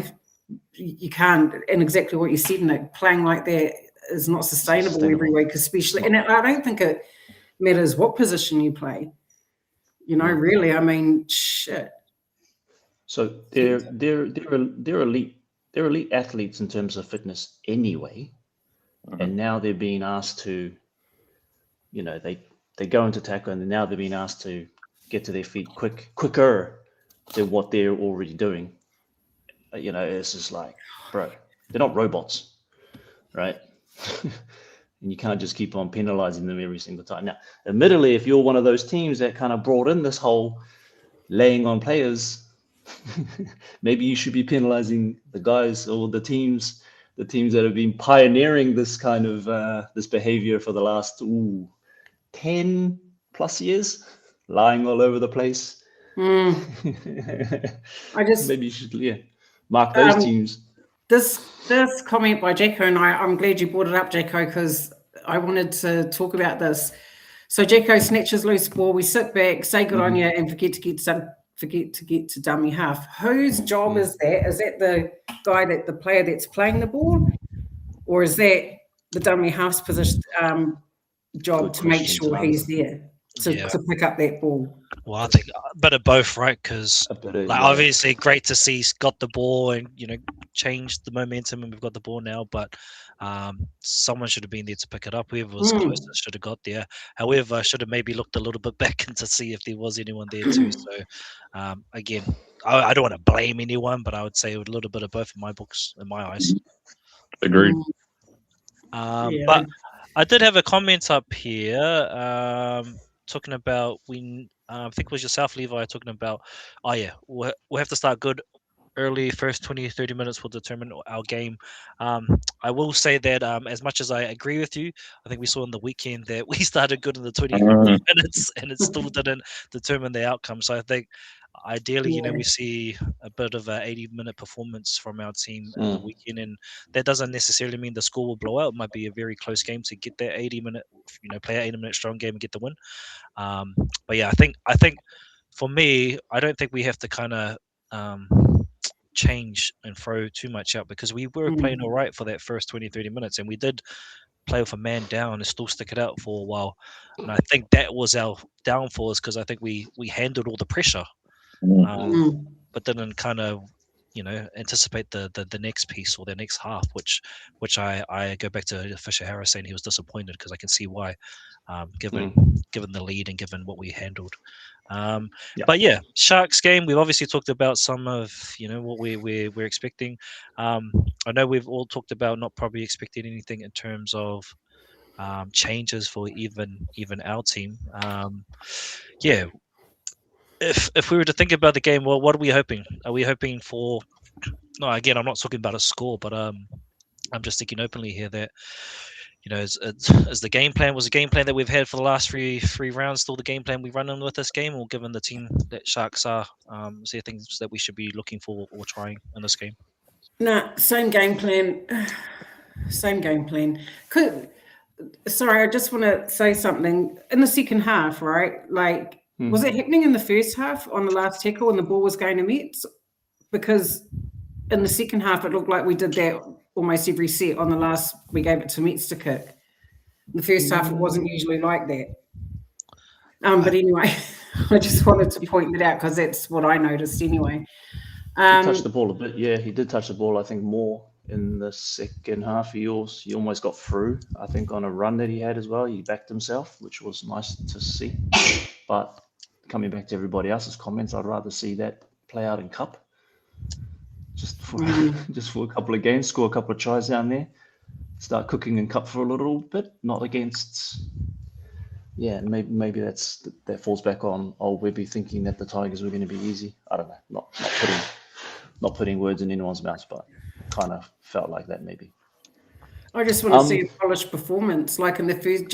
S2: you can't, and exactly what you said, Nick, playing like that is not sustainable every week, especially, and I don't think it matters what position you play. You know, really, I mean, shit.
S4: So they're elite athletes in terms of fitness anyway, and now they're being asked to, you know, they go into tackle, and now they're being asked to get to their feet quicker than what they're already doing. You know, it's just like, bro, they're not robots, right? And you can't just keep on penalizing them every single time. Now, admittedly, if you're one of those teams that kind of brought in this whole laying on players, maybe you should be penalizing the guys or the teams that have been pioneering this kind of this behavior for the last 10 plus years, lying all over the place.
S2: I just
S4: maybe you should mark those teams.
S2: This comment by Jacko, and I'm glad you brought it up, Jacko, because I wanted to talk about this. So Jacko snatches loose ball. We sit back, say good on you, and forget to get to dummy half. Whose job is that? Is that the guy the player that's playing the ball, or is that the dummy half's position job to make sure he's there to pick up that ball?
S1: Well, I think a bit of both, right? Because obviously, great to see he's got the ball and, you know, changed the momentum, and we've got the ball now. But someone should have been there to pick it up. Whoever was closest should have got there. However, should have maybe looked a little bit back and to see if there was anyone there too. So again, I don't want to blame anyone, but I would say a little bit of both in my books, in my eyes.
S3: Agreed.
S2: Yeah.
S1: But I did have a comment up here talking about I think it was yourself, Levi, talking about, oh yeah, we'll have to start good early. First 20-30 minutes will determine our game. I will say that as much as I agree with you, I think we saw in the weekend that we started good in the 20 minutes and it still didn't determine the outcome. So I think ideally,
S2: Yeah.
S1: we see a bit of a 80-minute performance from our team in the weekend, and that doesn't necessarily mean the score will blow out. It might be a very close game to get that 80-minute, play an 80-minute strong game and get the win. But yeah, I think for me, I don't think we have to kind of change and throw too much out, because we were playing all right for that first 20-30 minutes, and we did play with a man down and still stick it out for a while. And I think that was our downfall, is because I think we handled all the pressure, but didn't kind of anticipate the next piece or the next half, which I go back to Fisher Harris saying he was disappointed, because I can see why, given the lead and given what we handled. But yeah, Sharks game, we've obviously talked about some of what we're expecting. I know we've all talked about not probably expecting anything in terms of changes for even our team. Yeah, if we were to think about the game, well, what are we hoping? Are we hoping for? No, again, I'm not talking about a score, but I'm just thinking openly here that as the game plan was, a game plan that we've had for the last three rounds still the game plan we run in with this game, or given the team that Sharks are, is there things that we should be looking for or trying in this game?
S2: No, same game plan. Same game plan. Sorry, I just want to say something. In the second half, right? Like, was it happening in the first half on the last tackle when the ball was going to Mets? Because in the second half, it looked like we did that almost every set. On the last, we gave it to Mets to kick. In the first half, it wasn't usually like that. But anyway, I just wanted to point that out because that's what I noticed anyway.
S4: He touched the ball a bit. Yeah, he did touch the ball, I think, more in the second half. He almost got through, I think, on a run that he had as well. He backed himself, which was nice to see. But coming back to everybody else's comments, I'd rather see that play out in Cup. Just for a couple of games, score a couple of tries down there, start cooking in Cup for a little bit, not against. Yeah, maybe that falls back on old Webby thinking that the Tigers were going to be easy. I don't know, not putting words in anyone's mouth, but kind of felt like that maybe.
S2: I just want to see a polished performance, like in the first.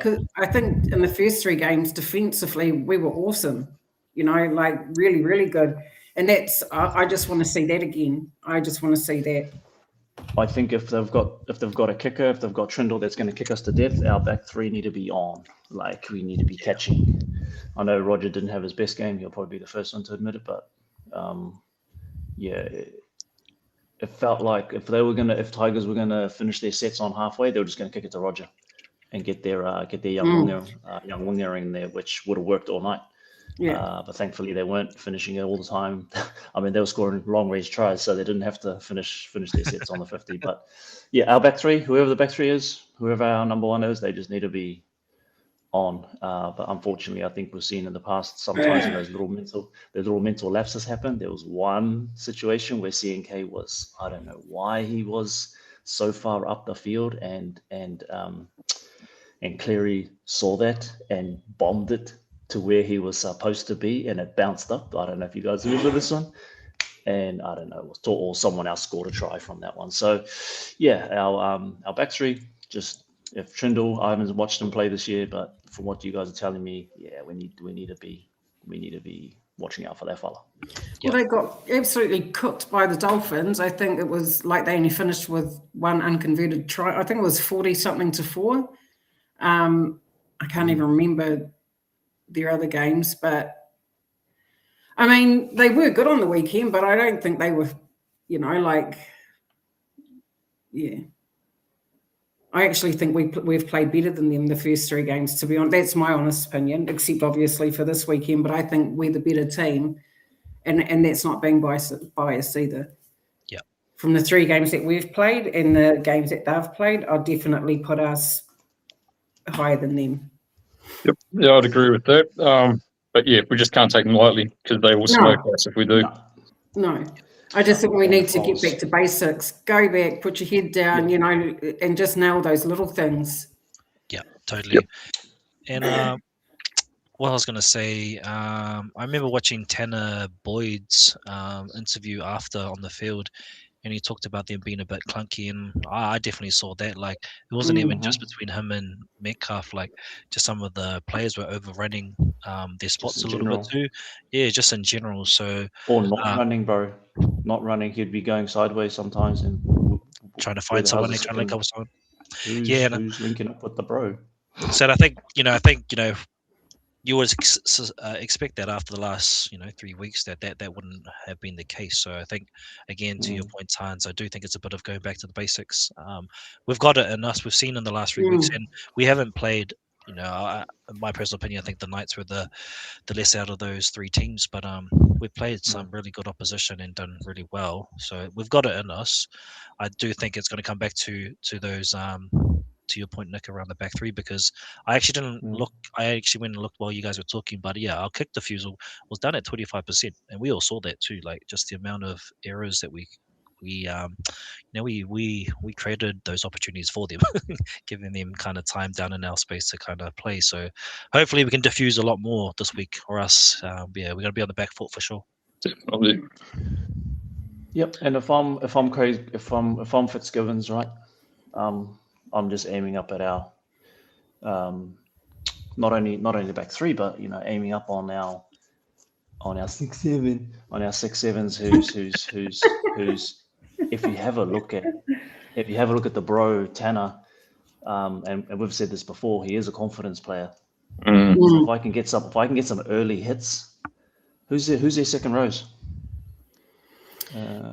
S2: Cause I think in the first three games, defensively, we were awesome. Like really, really good. And that's. I just want to see that again. I just want to see that.
S4: I think if they've got a kicker, if they've got Trindle that's going to kick us to death, our back three need to be on. Like, we need to be catching. I know Roger didn't have his best game. He'll probably be the first one to admit it, but it felt like if Tigers were gonna finish their sets on halfway, they were just going to kick it to Roger and get their young winger in there, which would have worked all night. Yeah. But thankfully they weren't finishing it all the time. I mean, they were scoring long range tries, so they didn't have to finish their sets on the 50. But yeah, our back three, whoever the back three is, whoever our number one is, they just need to be on. But unfortunately, I think we've seen in the past sometimes those little mental lapses happen. There was one situation where CNK was, I don't know why he was so far up the field, and Cleary saw that and bombed it to where he was supposed to be, and it bounced up. I don't know if you guys remember this one. And I don't know, or someone else scored a try from that one. So, yeah, our back three, just if Trindle, I haven't watched him play this year, but from what you guys are telling me, yeah, we need to be watching out for that fella.
S2: Well, they got absolutely cooked by the Dolphins. I think it was like they only finished with one unconverted try. I think it was 40-something to 4. I can't even remember their other games, but I mean, they were good on the weekend, but I don't think they were, I actually think we've played better than them the first 3 games, to be honest. That's my honest opinion, except obviously for this weekend, but I think we're the better team, and that's not being biased either.
S1: Yeah.
S2: From the 3 games that we've played and the games that they've played, I'll definitely put us higher than them.
S3: Yep. Yeah, I'd agree with that. But yeah, we just can't take them lightly because they will smoke us if we do.
S2: No. I just think we need to get
S4: false.
S2: back to basics. Go back, put your head down, you know, and just nail those little things.
S1: Yeah, totally. And what I was going to say, I remember watching Tanner Boyd's interview after on the field, and he talked about them being a bit clunky, and I definitely saw that. Like, it wasn't even just between him and Metcalf. Like, just some of the players were overrunning their spots a little bit too. Yeah, just in general. So
S4: Or not running, bro. Not running. He'd be going sideways sometimes and
S1: trying to find someone, trying to link up with someone.
S4: Who's linking up with the bro?
S1: So I think you would expect that after the last 3 weeks that wouldn't have been the case. So I think, again, to your point, Hans, I do think it's a bit of going back to the basics. We've got it in us. We've seen in the last 3 weeks, and we haven't played. In my personal opinion, I think the Knights were the less out of those 3 teams, but we played some really good opposition and done really well. So we've got it in us. I do think it's going to come back to those. To your point, Nick, around the back 3, because I actually didn't look. I actually went and looked while you guys were talking, but yeah, our kick defusal was done at 25%, and we all saw that too. Like, just the amount of errors that we created those opportunities for them, giving them kind of time down in our space to kind of play. So hopefully we can diffuse a lot more this week, or else, we're going to be on the back foot for sure.
S3: Definitely.
S4: Yep. And if I'm crazy, if I'm Fitzgibbons, right? I'm just aiming up at our not only the back 3, but aiming up on our 6-7, on our 6-7s who's if you have a look at the bro Tanner, and we've said this before, he is a confidence player. So if I can get some early hits, who's their second rows?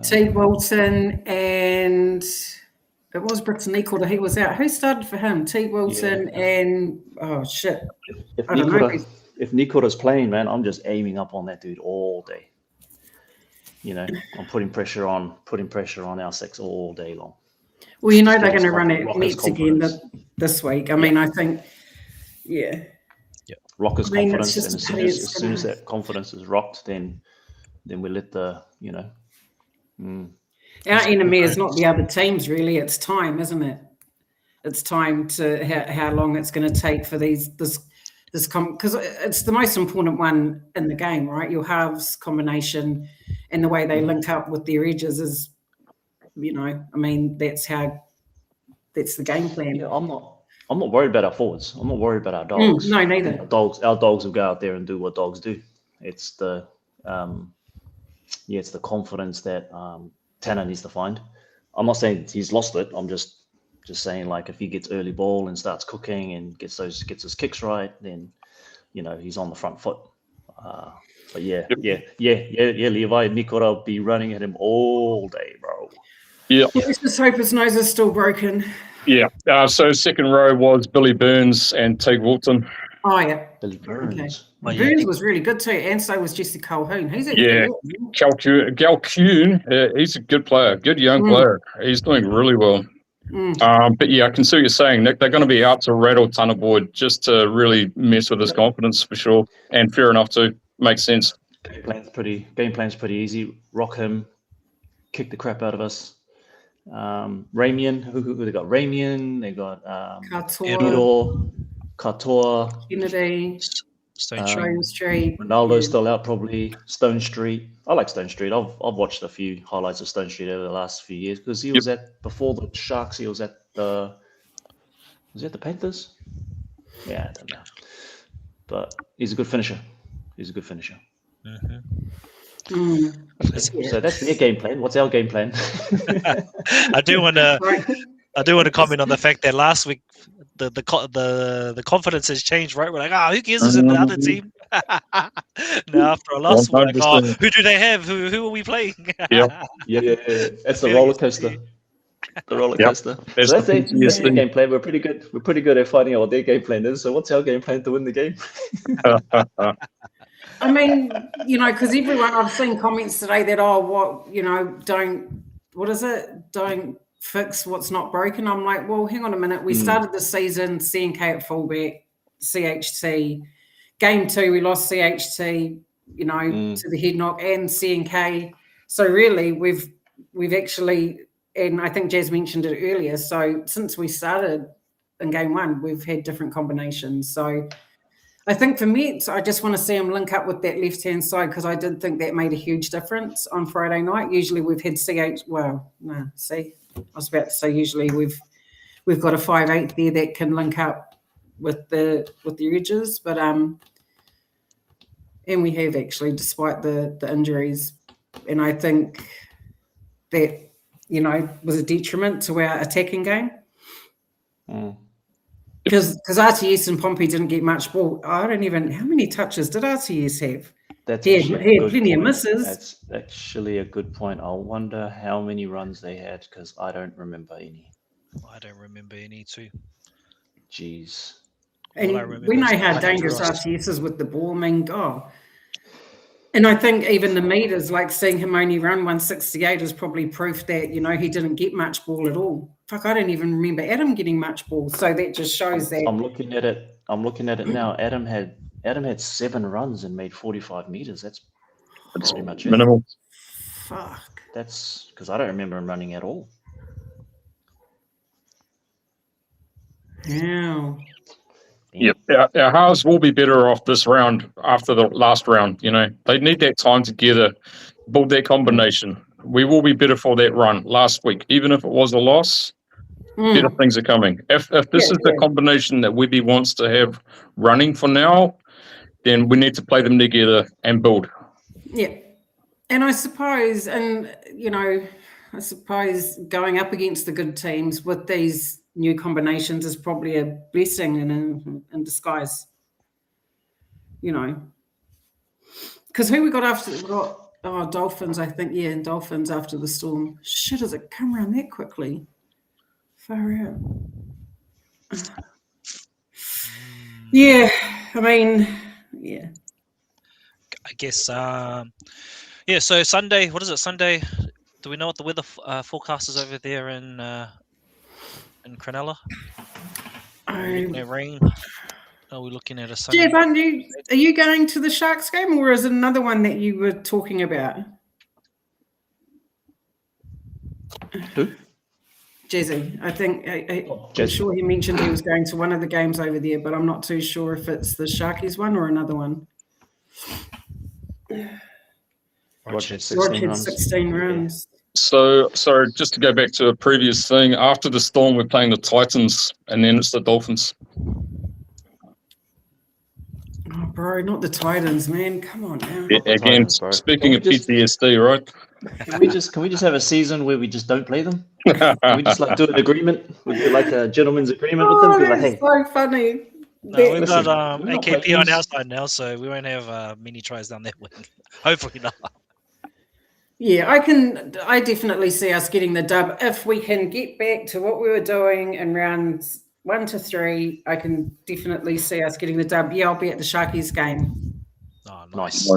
S2: Teague Wilton and it was Britton Nicola. He was out. Who started for him? Teague Wilton and
S4: If Nicota's playing, man, I'm just aiming up on that dude all day. I'm putting pressure on our 6 all day long.
S2: Well, they're going to run it Nets again this week. I mean, I think,
S4: Rocker's confidence, and as soon as that confidence is rocked, then we let the
S2: Our enemy is not the other teams, really. It's time, isn't it? It's time to how long it's going to take for this because it's the most important one in the game, right? Your halves combination and the way they link up with their edges is, I mean, that's the game plan.
S4: Yeah, I'm not worried about our forwards. I'm not worried about our dogs.
S2: No, neither.
S4: Our dogs will go out there and do what dogs do. It's the it's the confidence that Tanner needs to find. I'm not saying he's lost it. I'm just saying, like, if he gets early ball and starts cooking and gets his kicks right, then he's on the front foot. But Levi and Nicola will be running at him all day, bro.
S3: Yeah.
S2: Let's just hope his nose is still broken.
S3: Yeah. So second row was Billy Burns and Teague Wilton.
S2: Oh yeah,
S4: Billy Burns.
S2: Okay. Burns was really good too, and so was Jesse Colquhoun. He's
S3: Calhoun, he's a good player, good young player. He's doing really well. But yeah, I can see what you're saying, Nick. They're going to be out to rattle Tanner Boyd just to really mess with his confidence for sure, and fair enough too. Makes sense.
S4: Game plan's pretty easy. Rock him, kick the crap out of us. Ramian, who they got? Ramian, they got Katoa,
S2: Kennedy, Stone Street.
S4: Ronaldo's still out probably. Stone Street. I like Stone Street. I've watched a few highlights of Stone Street over the last few years because he was before the Sharks. He was at the Panthers? Yeah, I don't know. But he's a good finisher. So that's their game plan. What's our game plan?
S1: I do want to comment on the fact that last week the confidence has changed, right? We're like, who cares? Is it the other team? Now after a loss, we're like, who do they have? Who are we playing?
S4: Yeah. It's the roller coaster. The roller coaster. Yep. So that's the game plan. We're pretty good. We're pretty good at finding out what their game plan is. So what's our game plan to win the game?
S2: I mean, because everyone, I've seen comments today that, don't fix what's not broken. I'm like, well, hang on a minute. We started the season, CNK at fullback, CHT. Game 2, we lost CHT, to the head knock and CNK. So really, we've actually, and I think Jazz mentioned it earlier. So since we started in game one, we've had different combinations. So I think for Mets, I just want to see him link up with that left-hand side because I did think that made a huge difference on Friday night. Usually we've had CH. Well, no, see, I was about to say usually we've got a 5'8" there that can link up with the edges, but and we have actually, despite the injuries, and I think that was a detriment to our attacking game. Because RTS and Pompey didn't get much ball. How many touches did RTS have? He had plenty of misses.
S4: That's actually a good point. I wonder how many runs they had because I don't remember any.
S1: I don't remember any too.
S4: Jeez.
S2: And we know how dangerous RTS is with the ball. I mean, and I think even the meters, like seeing him only run 168 is probably proof that, he didn't get much ball at all. Fuck, I don't even remember Adam getting much ball. So that just shows that.
S4: I'm looking at it now. Adam had 7 runs and made 45 meters. That's pretty much
S3: minimal.
S4: It.
S2: Fuck.
S4: That's because I don't remember him running at all.
S2: Yeah.
S3: Yep, our halves will be better off this round after the last round. They need that time together, build that combination. We will be better for that run last week, even if it was a loss. Better things are coming. If this is the combination that Webby wants to have running for now, then we need to play them together and build.
S2: Yeah, and I suppose, going up against the good teams with these new combinations is probably a blessing in disguise. Because who we got after? We got Dolphins, I think. Yeah, and Dolphins after the Storm. Shit, has it come around that quickly? Far out. Yeah, I mean, yeah.
S1: I guess. So Sunday. What is it? Sunday. Do we know what the weather forecast is over there in Cronulla? Are we looking at rain? Are we looking at a Sunday?
S2: Jeff, are you going to the Sharks game, or is it another one that you were talking about?
S4: Who?
S2: Jezzy. I think I'm sure he mentioned he was going to one of the games over there, but I'm not too sure if it's the Sharkies one or another one.
S4: Roger had
S2: 16 runs.
S3: So, just to go back to a previous thing, after the Storm, we're playing the Titans, and then it's the Dolphins.
S2: Oh, bro, not the Titans, man. Come on now.
S3: Yeah, again, speaking of PTSD, right?
S4: Can we just have a season where we just don't play them? Can we just do an agreement? We do a gentleman's agreement with them?
S2: That's so funny.
S1: No, we've got AKP on our side now, so we won't have many tries down that wing. Hopefully not.
S2: Yeah, I definitely see us getting the dub if we can get back to what we were doing in rounds 1 to 3. I can definitely see us getting the dub. Yeah, I'll be at the Sharkies game.
S1: Oh, nice.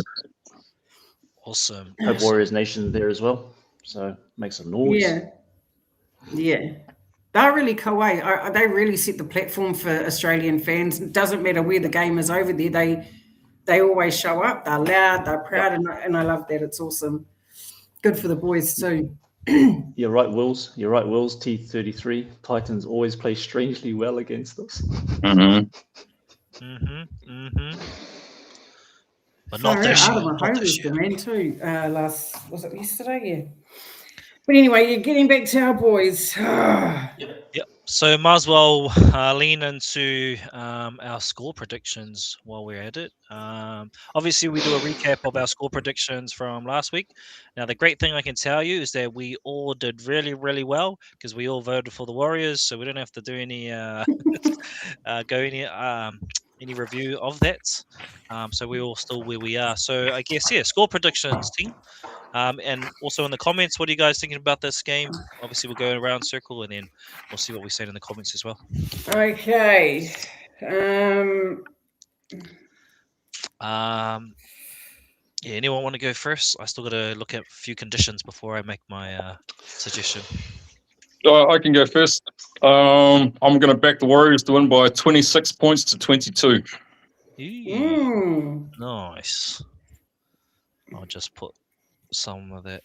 S1: Awesome.
S4: Hope Warriors Nation there as well. So make some noise.
S2: Yeah. They're really cool. They really set the platform for Australian fans. It doesn't matter where the game is over there. They always show up. They're loud. They're proud, and I love that. It's awesome. Good for the boys too.
S4: You're right, Wills. T33. Titans always play strangely well against us.
S1: But not this year.
S2: Not this year. Man too. Was it yesterday? Yeah. But anyway, you're getting back to our boys.
S1: Yep. So might as well lean into our score predictions while we're at it. Obviously, we do a recap of our score predictions from last week. Now, the great thing I can tell you is that we all did really, really well because we all voted for the Warriors, so we don't have to do any any review of that. So we're all still where we are. So I guess score predictions, team. And also in the comments, what are you guys thinking about this game? Obviously, we'll go around circle and then we'll see what we say in the comments as well.
S2: Okay.
S1: Anyone want to go first? I still got to look at a few conditions before I make my suggestion.
S3: I can go first. I'm going to back the Warriors to win by 26 points to 22.
S1: Nice. I'll just put some of that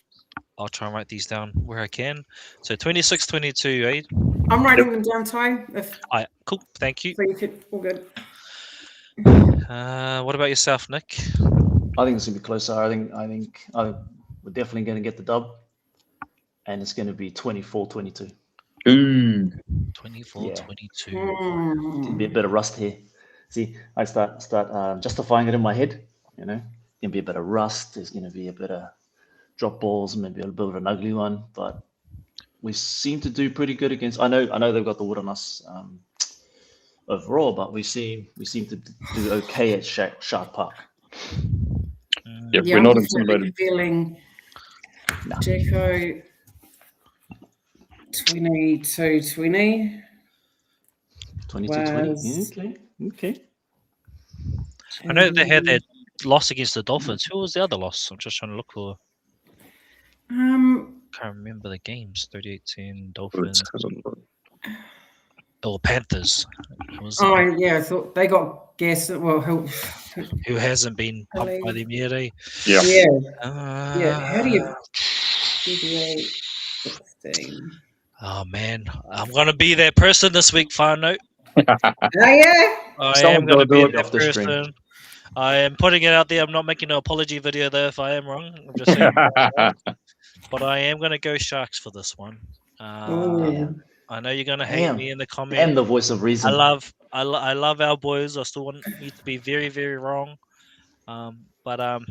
S1: I'll try and write these down where I can. So 26-22, eh?
S2: I'm writing them down, Ty.
S1: Cool. Thank you.
S2: So you could all good.
S1: What about yourself, Nick?
S4: I think it's gonna be closer. I think we're definitely gonna get the dub, and it's gonna be 24-22.
S3: Ooh.
S1: 24-22.
S4: It'll be a bit of rust here. See, I start justifying it in my head. You know, gonna be a bit of rust. There's gonna be a bit of drop balls, maybe a bit of an ugly one, but we seem to do pretty good against. I know they've got the wood on us overall, but we seem to do okay at Shark Park.
S3: Yep,
S2: Yeah,
S3: we're
S2: I'm
S3: not
S2: definitely
S3: intimidated.
S2: feeling
S4: No.
S2: Jacko 22-20.
S4: 22-20. Okay.
S1: I know they had that loss against the Dolphins. Who was the other loss? I'm just trying to look for. Can't remember the games. 38-10 Dolphins or Panthers.
S2: Oh yeah, I thought they got gas. Well,
S1: Who hasn't been pumped by them yet? Eh?
S3: Yeah.
S2: Yeah. How do you? 16.
S1: Oh man, I'm gonna be that person this week. Fine note.
S2: Oh yeah.
S1: I am
S3: Someone's
S1: gonna
S3: gotta do
S1: be
S3: it
S1: that
S4: off the stream.
S1: person. I am putting it out there. I'm not making an apology video though if I am wrong. I'm just saying. But I am gonna go Sharks for this one.
S2: Ooh.
S1: I know you're gonna hate me in the comments.
S4: And the voice of reason.
S1: I love our boys. I still want me to be very, very wrong. But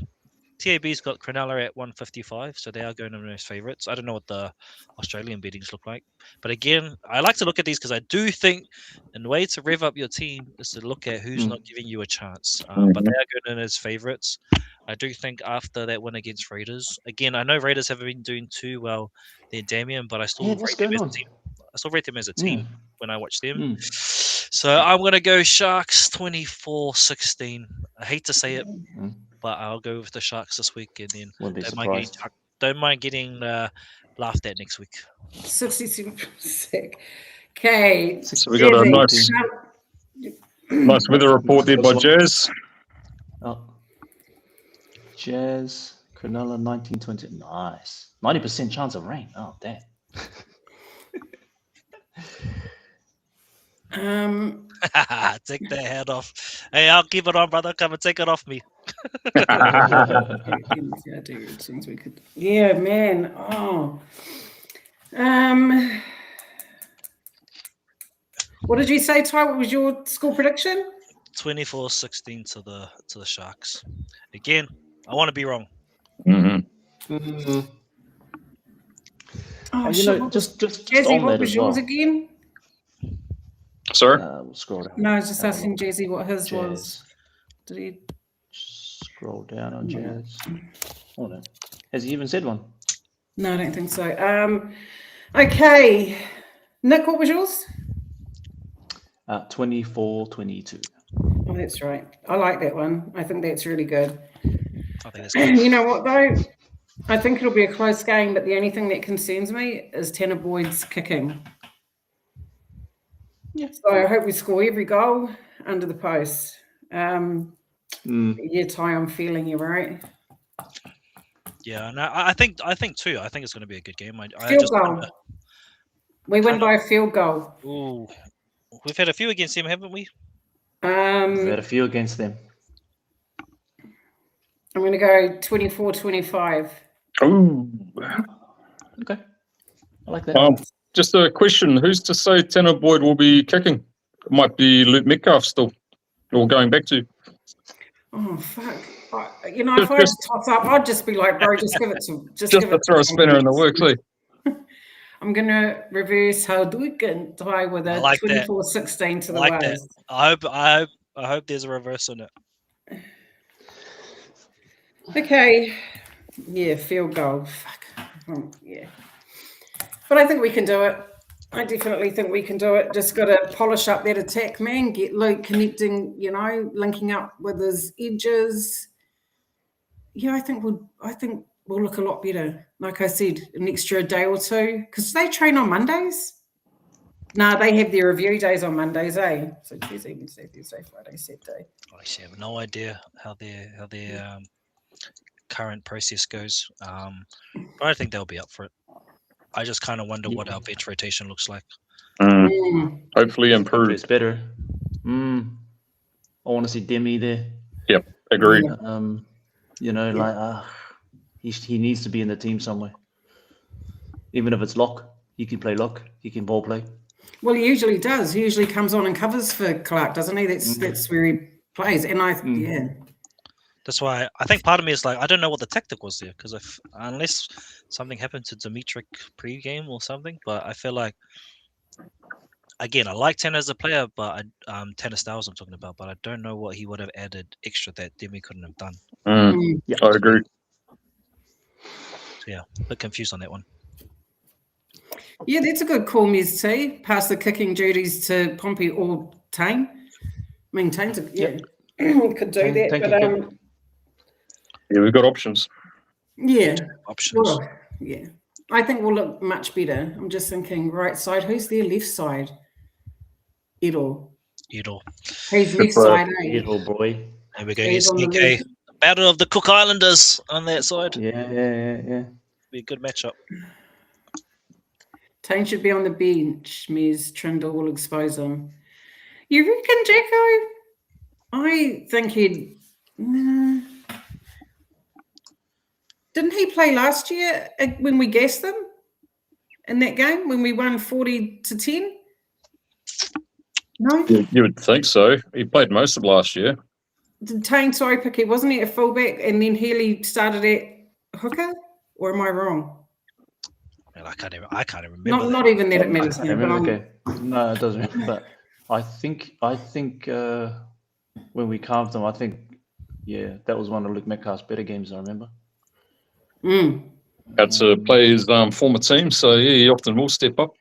S1: TAB's got Cronulla at 155, so they are going to those favourites. I don't know what the Australian beatings look like. But again, I like to look at these because I do think the way to rev up your team is to look at who's not giving you a chance. But they are going in as favourites. I do think after that win against Raiders, again, I know Raiders haven't been doing too well there, Damien, but I still
S4: what's
S1: rate them
S4: going
S1: as
S4: on?
S1: a team. I still rate them as a team when I watch them.
S4: Mm.
S1: So I'm going to go Sharks 24-16. I hate to say it, but I'll go with the Sharks this week, and then
S4: Wouldn't be
S1: don't mind getting laughed at next week.
S2: 67 sick. Okay.
S3: So we got a nice weather report there by Jazz.
S4: Oh. Jazz, Cronulla 1920. Nice. 90% chance of rain. Oh, damn.
S1: Take that hat off. Hey, I'll keep it on, brother. Come and take it off me.
S2: Yeah, man. Oh. What did you say, Ty? What was your score prediction?
S1: 24-16 to the Sharks. Again, I want to be wrong.
S2: Oh,
S4: you know, just
S2: Jazzy,
S4: on
S2: what
S4: that
S2: was
S4: as
S2: yours
S4: well.
S2: again?
S3: Sorry?
S4: We'll scroll down.
S2: No, I was just asking Jazzy what his was.
S4: Jazz.
S2: Did he?
S4: Scroll down on Jazz. Oh no. Has he even said one?
S2: No, I don't think so. Okay. Nick, what was yours?
S4: 24-22.
S2: Oh, that's right. I like that one. I think that's really good.
S1: I think that's good.
S2: You know what, though? I think it'll be a close game, but the only thing that concerns me is Tanner Boyd's kicking.
S4: Yeah.
S2: So I hope we score every goal under the post. Yeah, Ty, I'm feeling you, right?
S1: Yeah, and I think too. I think it's going to be a good game.
S2: Field goal. We win by a field goal.
S1: Ooh, we've had a few against him, haven't we?
S4: We've had a few against them.
S2: I'm going to go 24-25.
S3: Ooh.
S4: Okay. I like that.
S3: Just a question. Who's to say Tanner Boyd will be kicking? It might be Luke Metcalf still, or going back to.
S2: Oh, fuck. You know, if I had to toss up, I'd just be like, bro, just give it to
S3: Just to throw a spinner in the works, eh?
S2: I'm going to reverse Hadouken Ty with a 24-16 to the
S1: like
S2: Wales.
S1: that. I hope there's a reverse on it.
S2: Okay. Yeah, field goal. Fuck. Yeah. But I think we can do it. I definitely think we can do it. Just got to polish up that attack, man. Get Luke connecting, you know, linking up with his edges. Yeah, I think we'll look a lot better. Like I said, an extra day or two. Because they train on Mondays. No, they have their review days on Mondays, eh? So Tuesday, Wednesday, Thursday, Friday, Saturday.
S1: I actually have no idea how their current process goes. But I think they'll be up for it. I just kind of wonder what our bench rotation looks like.
S2: Mm.
S3: Hopefully
S4: Hopefully
S3: improved.
S4: it's better. I want to see Demi there.
S3: Agreed.
S2: Yeah.
S4: He needs to be in the team somewhere. Even if it's lock, he can play lock. He can ball play.
S2: Well, he usually does. He usually comes on and covers for Clark, doesn't he? That's where he plays. And
S1: That's why I think part of me is like, I don't know what the tactic was there, because unless something happened to Dimitrik pre-game or something, but I feel like, again, I like Tanner as a player, but Tanner Styles I'm talking about, but I don't know what he would have added extra that Demi couldn't have done.
S4: Yeah,
S3: I agree.
S1: So yeah, a bit confused on that one.
S2: Yeah, that's a good call, Ms. T. Pass the kicking duties to Pompey or Tane. I mean, Tane's could do
S4: Tane
S2: that,
S4: can
S2: but
S4: kick.
S3: Yeah, we've got options.
S2: yeah,
S1: Options.
S2: well, yeah. I think we'll look much better. I'm just thinking, right side, who's their left side? Edel.
S1: Edel.
S2: He's left
S3: player.
S2: side, eh?
S4: Little boy.
S1: And we're going to
S2: He's on the
S1: CK.
S2: left.
S1: Battle of the Cook Islanders on that side.
S4: Yeah.
S1: Be a good matchup.
S2: Tane should be on the bench. Ms. Trindle will expose him. You reckon, Jacko? I think he'd. Nah. Didn't he play last year when we gassed them in that game when we won 40-10? No,
S3: You would think so. He played most of last year.
S2: did Tane Soipiki, wasn't he a fullback and then Healy started at hooker? Or am I wrong?
S1: Man, I can't even remember.
S2: Not even that it matters
S4: I
S2: now. But
S4: remember, okay. No, it doesn't. But I think when we carved them, I think that was one of Luke Metcalf's better games. I remember.
S3: Had to play his former team, so yeah, he often will step up.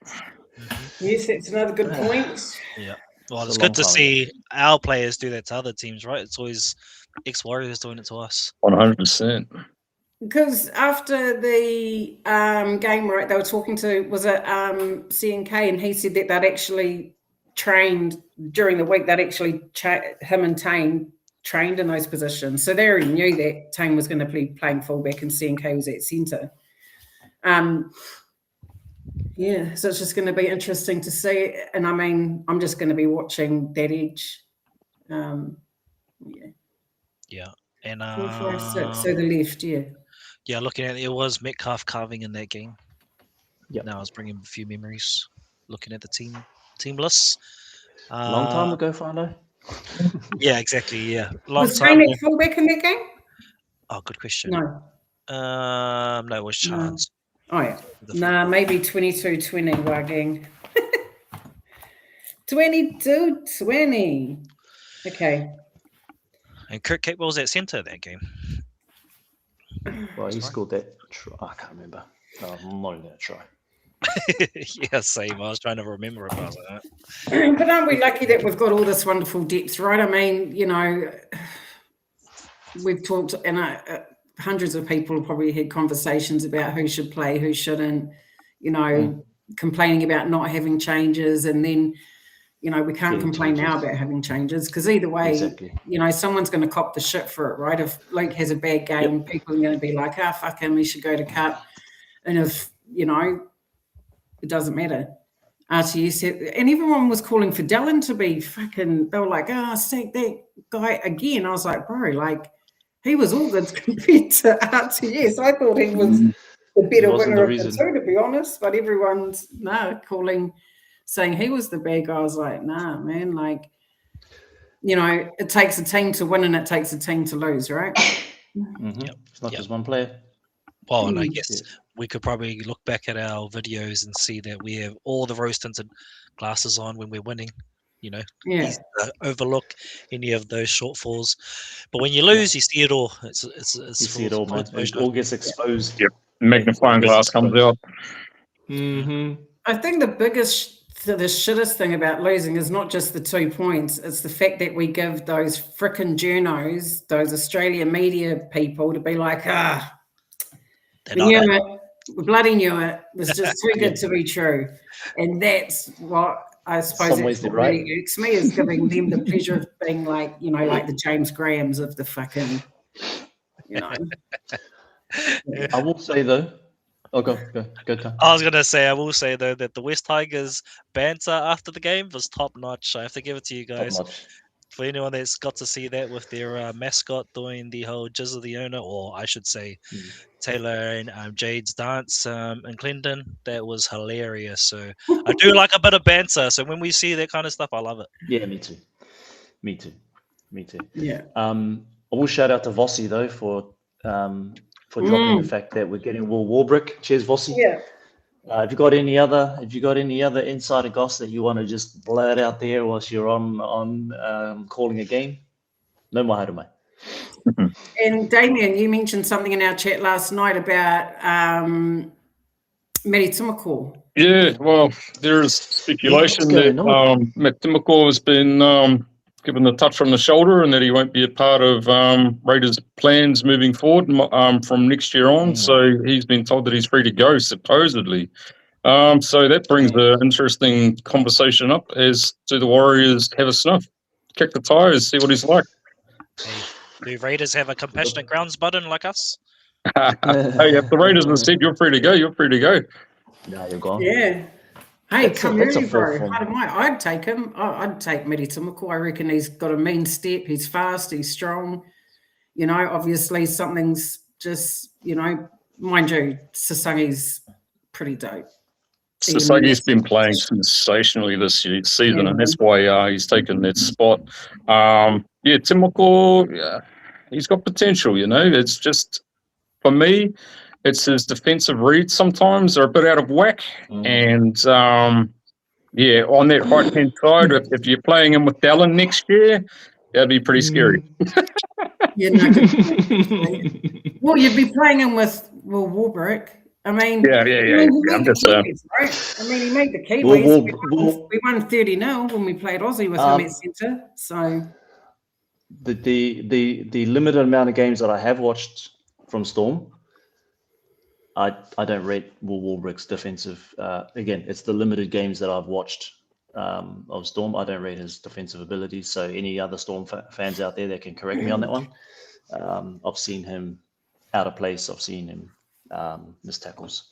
S2: Yes, that's another good point.
S1: Yeah. Well,
S4: It's
S1: it's
S4: a
S1: good
S4: long
S1: to
S4: time.
S1: see our players do that to other teams, right? It's always ex-Warriors doing it to us.
S3: 100%.
S2: Because after the game, right, they were talking to, was it CNK, and he said that they'd actually trained during the week, they'd actually, him and Tane trained in those positions. So they already knew that Tane was going to be playing fullback and CNK was at centre. Yeah, so it's just going to be interesting to see. And I mean, I'm just going to be watching that edge.
S1: Yeah. And
S2: 4, 5, 6. So the left,
S1: yeah, looking at it was Metcalf carving in that game.
S4: Yep.
S1: Now I was bringing a few memories, looking at the team lists.
S4: Long time ago, Fano.
S1: Yeah, exactly. Yeah, long
S2: Was
S1: time.
S2: Tane at fullback in that game?
S1: Oh, good question.
S2: No.
S1: No, it was Chance.
S2: Oh, yeah. Nah, maybe 22-20, Wagging. 22-20. Okay.
S1: And Kurt Capewell was at centre that game.
S4: Well, he
S1: Sorry?
S4: scored that try. I can't remember. No, I'm not even going to try.
S1: Yeah, same. I was trying to remember if I was like that.
S2: But aren't we lucky that we've got all this wonderful depth, right? I mean, you know, we've talked, and hundreds of people have probably had conversations about who should play, who shouldn't, you know, complaining about not having changes. And then, you know, we can't
S4: Getting
S2: complain now
S4: changes.
S2: about having changes because either way,
S4: Exactly.
S2: you know, someone's going to cop the shit for it, right? If Luke has a bad game, people are going to be like, fuck him, he should go to cut. And if, you know, it doesn't matter. RTS said, and everyone was calling for Dallin to be fucking, they were like, stake that guy again. I was like, bro, like, he was all good compared to RTS. I thought he was the better
S4: wasn't
S2: winger
S4: the
S2: of the
S4: reason.
S2: two, to be honest. But everyone's saying he was the bad guy. I was like, nah, man. Like, you know, it takes a team to win and it takes a team to lose, right?
S4: It's not just one player.
S1: Well, and I guess we could probably look back at our videos and see that we have all the rose-tinted glasses on when we're winning. You know,
S2: Yeah.
S1: easy to overlook any of those shortfalls. But when you lose, you see it all. It's
S4: You see it all, man. It
S1: exposure.
S4: all gets exposed.
S3: Yep. Magnifying glass comes out.
S2: I think the shittest thing about losing is not just the 2 points. It's the fact that we give those frickin' journos, those Australian media people to be like, we knew it. We bloody knew it. It was just too good to be true. And that's what I suppose
S4: Some ways
S2: that's what
S4: they're
S2: really irks me, is giving them the pleasure of being like, you know, like the James Grahams of the fucking you know.
S4: I will say though. Oh, go, Tom.
S1: I was gonna say, I will say though that the West Tigers banter after the game was top notch. I have to give it to you
S4: Top
S1: guys.
S4: notch.
S1: For anyone that's got to see that with their mascot doing the whole Jizz of the Owner, or I should say Taylor and Jade's dance in Clendon, that was hilarious. So I do like a bit of banter. So when we see that kind of stuff, I love it.
S4: Yeah, me too.
S2: Yeah.
S4: I will shout out to Vossi though for dropping the fact that we're getting Will Warbrick. Cheers, Vossi.
S2: Yeah.
S4: Have you got any other insider goss that you want to just blurt out there whilst you're on calling a game? No more harumai.
S2: And Damien, you mentioned something in our chat last night about Mary Timoko.
S3: Yeah, well, there's speculation
S4: Yeah,
S3: that
S4: what's
S3: Matt Timoko has been given the touch on the shoulder and that he won't be a part of Raiders' plans moving forward from next year on. So he's been told that he's free to go, supposedly. So that brings an interesting conversation up as to the Warriors have a snuff, kick the tires, see what he's like.
S1: Hey, do Raiders have a compassionate grounds button like us?
S3: Hey, if the Raiders have said you're free to go, you're free to go.
S4: Yeah, you're gone.
S2: Yeah. Hey,
S4: That's
S2: come
S4: a
S2: early, bro.
S4: full form.
S2: I'd take him. I'd take Mary Timoko. I reckon he's got a mean step. He's fast. He's strong. You know, obviously something's just, you know, mind you, Sasangi's pretty dope.
S3: Sasagi's been playing sensationally this season, and that's why he's taken that spot. Timoko, he's got potential, you know. It's just, for me, it's his defensive reads sometimes are a bit out of whack. And, on that right-hand side, if you're playing him with Dallin next year, that'd be pretty scary.
S2: Yeah, no, well, you'd be playing him with Will Warbrick. I mean,
S3: Yeah. I'm just
S2: right? I mean, he made the Kiwis. We won 30-0 when we played Aussie with him at centre. So
S4: the limited amount of games that I have watched from Storm, I don't rate Will Warbrick's defensive. Again, it's the limited games that I've watched of Storm. I don't rate his defensive abilities. So any other Storm fans out there that can correct me on that one. I've seen him out of place. I've seen him miss tackles.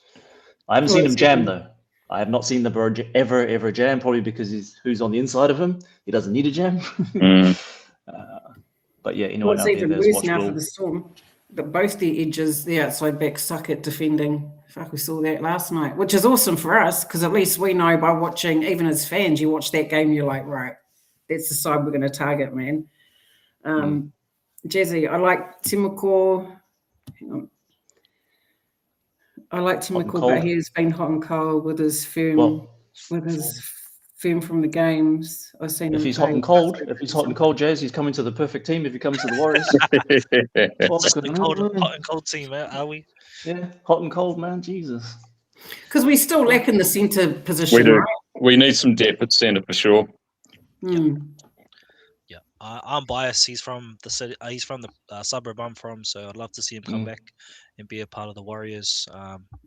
S4: I haven't seen him jam though. I have not seen the bird ever jam, probably because who's on the inside of him. He doesn't need a jam. But yeah, anyone out there
S2: even
S4: that's
S2: worse
S4: watched
S2: now
S4: Will,
S2: for the Storm. But both the edges, the outside backs suck at defending. Fuck, we saw that last night, which is awesome for us because at least we know by watching, even as fans, you watch that game, you're like, right, that's the side we're going to target, man. Jazzy, I like Timoko. Hang on. I like Timoko, but he's been hot and cold with his firm, from the games. I've seen
S4: if
S2: him
S4: he's
S2: play.
S4: hot and cold, Jazz, he's coming to the perfect team if he comes to the Warriors.
S1: Hot and cold team, are we?
S4: Yeah, hot and cold, man. Jesus.
S2: Because we still lack in the centre position,
S3: We do.
S2: right?
S3: We need some depth at centre for sure.
S1: Yeah, I'm biased. He's from the city. He's from the suburb I'm from, so I'd love to see him come back and be a part of the Warriors.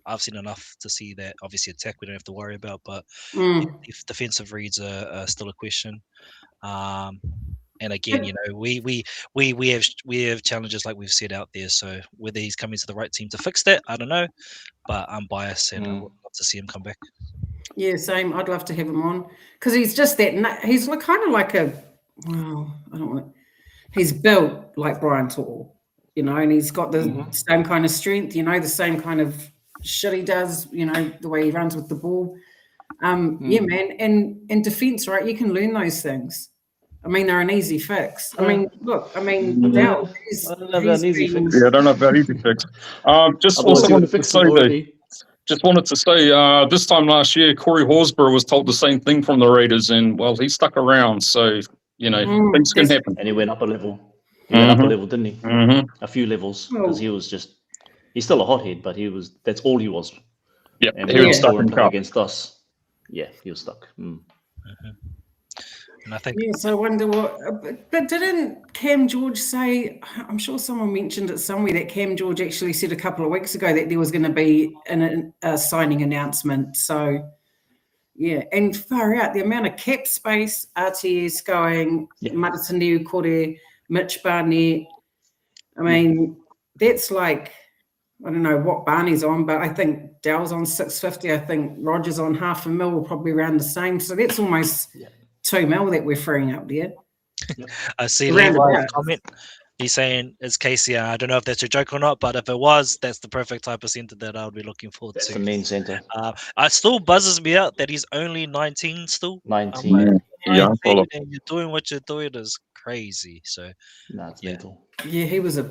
S1: I've seen enough to see that. Obviously, attack we don't have to worry about, but if defensive reads are still a question. And again, you know, we have challenges like we've said out there. So whether he's coming to the right team to fix that, I don't know. But I'm biased, and I would love to see him come back.
S2: Yeah, same. I'd love to have him on because he's just that. He's kind of like I don't want. He's built like Brian Tall, you know, and he's got the same kind of strength, you know, the same kind of shit he does, you know, the way he runs with the ball. Yeah, man, and defense, right? You can learn those things. I mean, they're an easy fix. I mean, look, I don't know about easy fix.
S3: Yeah, I don't know about easy fix. Just wanted to say, this time last year, Corey Horsburgh was told the same thing from the Raiders, and well, he stuck around. So you know, things can happen.
S4: And he went up a level. He went up a level, didn't he? A few levels because he's still a hothead, but that's all he was.
S3: Yeah,
S4: and
S3: he was stuck in cup
S4: against us. Yeah, he was stuck.
S1: And I think
S2: yes, I wonder what. But didn't Cam George say? I'm sure someone mentioned it somewhere that Cam George actually said a couple of weeks ago that there was going to be a signing announcement. So, yeah, and far out the amount of cap space RTS going, Matataneu Kore, Mitch Barnett. I mean, that's like, I don't know what Barney's on, but I think Dell's on 650. I think Roger's on $500,000, will probably around the same. So that's almost $2 million that we're freeing up there.
S1: I see
S2: Around
S1: Levi's
S2: about.
S1: comment. He's saying it's KCR. I don't know if that's a joke or not, but if it was, that's the perfect type of centre that I would be looking forward
S4: That's
S1: to.
S4: the main centre.
S1: It still buzzes me out that he's only 19 still.
S4: 19.
S1: I'm like,
S3: Yeah,
S1: 19 and you're doing what you're doing is crazy. So
S4: It's mental.
S2: Yeah, he was a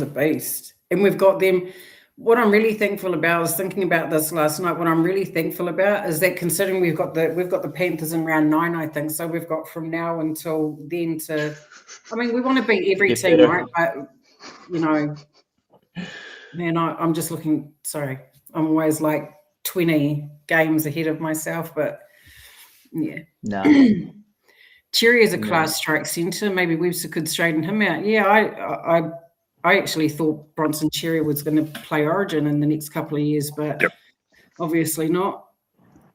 S2: beast. And we've got them. What I'm really thankful about, I was thinking about this last night. What I'm really thankful about is that considering we've got the Panthers in round 9, I think. So we've got from now until then to, I mean, we want to beat every
S4: Get
S2: team,
S4: better.
S2: right? But you know, man, I'm just looking. Sorry, I'm always like 20 games ahead of myself. But yeah,
S4: Nah.
S2: Cherry is a class strike centre. Maybe Webster could straighten him out. Yeah, I actually thought Bronson Cherry was going to play Origin in the next couple of years, but obviously not.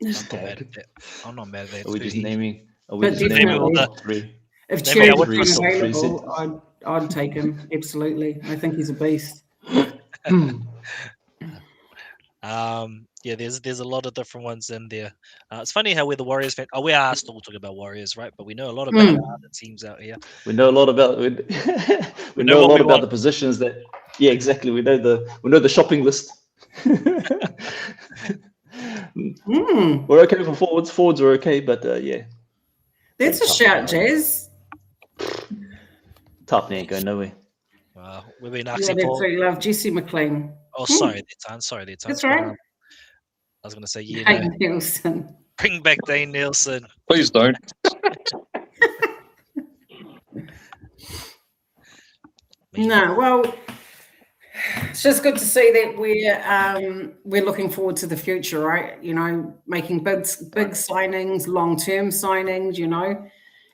S1: I'm not mad at that. I'm not mad at that.
S4: Are we
S1: too.
S4: just naming? Are
S2: But
S4: we just naming all
S2: definitely-
S4: the three?
S2: If
S1: Maybe
S2: Cherry
S1: I
S2: was
S1: would trust
S2: available, I'd take him. Absolutely. I think he's a beast.
S1: Yeah, there's a lot of different ones in there. It's funny how we're the Warriors fan. We are still talking about Warriors, right? But we know a lot about other teams out here.
S4: We know a lot about we know a
S1: what
S4: lot
S1: we
S4: about
S1: want.
S4: the positions that. Yeah, exactly. We know the shopping list.
S2: Mm,
S4: We're okay for forwards. Forwards are okay, but yeah,
S2: that's a shout, Jazz.
S4: Tapne ain't going nowhere.
S1: We've been
S2: Yeah,
S1: asking
S2: that's
S1: for.
S2: what you love. Jesse McLean.
S1: Oh, sorry, Sorry,
S2: That's right.
S1: I was going to say, yeah,
S2: Hayden
S1: no,
S2: Nielsen.
S1: bring back Dane Nielsen.
S3: Please don't.
S2: No, well, it's just good to see that we're looking forward to the future, right? You know, making big signings, long-term signings, you know.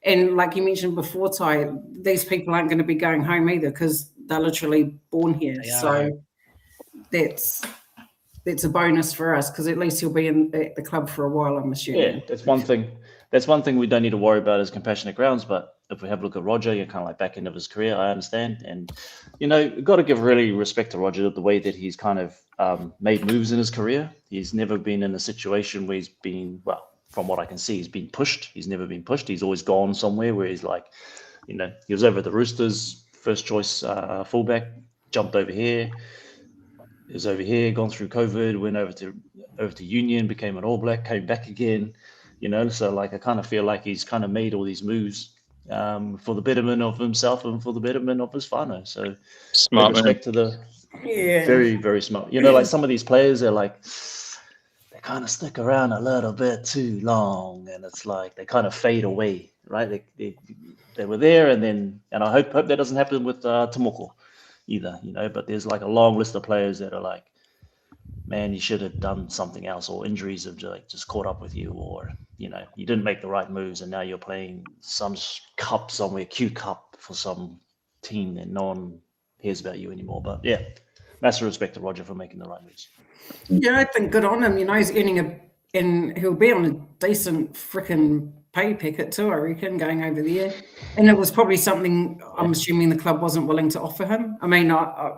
S2: And like you mentioned before, Ty, these people aren't going to be going home either because they're literally born here.
S1: They are
S2: So
S1: home.
S2: that's a bonus for us because at least he'll be at the club for a while, I'm assuming.
S4: Yeah, that's one thing. That's one thing we don't need to worry about as compassionate grounds. But if we have a look at Roger, you're kind of like back end of his career. I understand, and you know, you've got to give really respect to Roger the way that he's kind of made moves in his career. He's never been in a situation where he's been, well, from what I can see, he's been pushed. He's never been pushed. He's always gone somewhere where he's like, you know, he was over at the Roosters, first choice fullback, jumped over here. He was over here, gone through COVID, went over to Union, became an All Black, came back again. You know, so like I kind of feel like he's kind of made all these moves for the betterment of himself and for the betterment of his whānau. So
S3: Smart man.
S4: respect to the
S2: Yeah.
S4: very, very smart. You know, like some of these players are like, they kind of stick around a little bit too long, and it's like they kind of fade away, right? They were there, and I hope that doesn't happen with Tomoko either, you know. But there's like a long list of players that are like, man, you should have done something else, or injuries have just caught up with you, or you know, you didn't make the right moves, and now you're playing some cup somewhere, Q Cup for some team, and no one cares about you anymore. But yeah, massive respect to Roger for making the right moves.
S2: Yeah, I think good on him. You know, he's earning and he'll be on a decent freaking pay packet too, I reckon, going over there. And it was probably something I'm assuming the club wasn't willing to offer him. I mean, I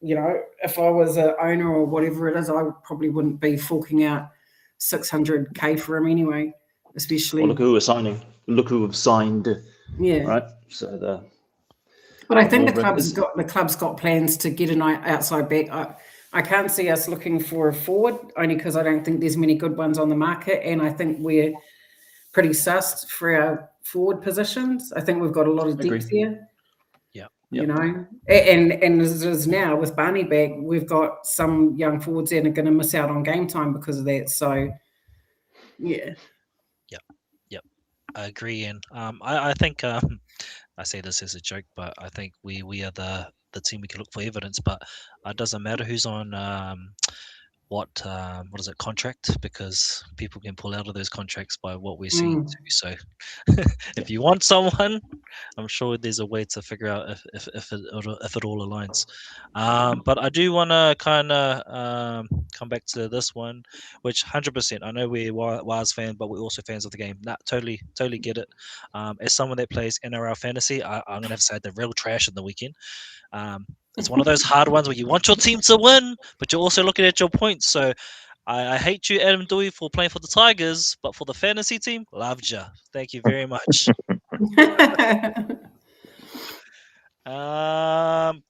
S2: you know, if I was an owner or whatever it is, I probably wouldn't be forking out $600K for him anyway, especially.
S4: Well, look who we're signing. Look who have signed,
S2: Yeah.
S4: right? So
S2: But I think
S4: Well,
S2: the club's got plans to get an outside back. I can't see us looking for a forward only because I don't think there's many good ones on the market, and I think we're pretty sussed for our forward positions. I think we've got a lot of depth
S4: Agreed.
S2: here.
S1: Yeah.
S2: You know, and as it is now with Barney back, we've got some young forwards that are going to miss out on game time because of that. So, yeah.
S1: I agree, and I think I say this as a joke, but I think we are the team we can look for evidence, but it doesn't matter who's on what is it, contract, because people can pull out of those contracts by what we're seeing too. So if you want someone, I'm sure there's a way to figure out if it all aligns. But I do want to kind of come back to this one, which 100%. I know we're Waz fans, but we're also fans of the game. Nah, totally get it. As someone that plays NRL fantasy, I'm gonna have to say they're real trash in the weekend. It's one of those hard ones where you want your team to win, but you're also looking at your points. So I hate you, Adam Dewey, for playing for the Tigers, but for the fantasy team, loved ya. Thank you very much.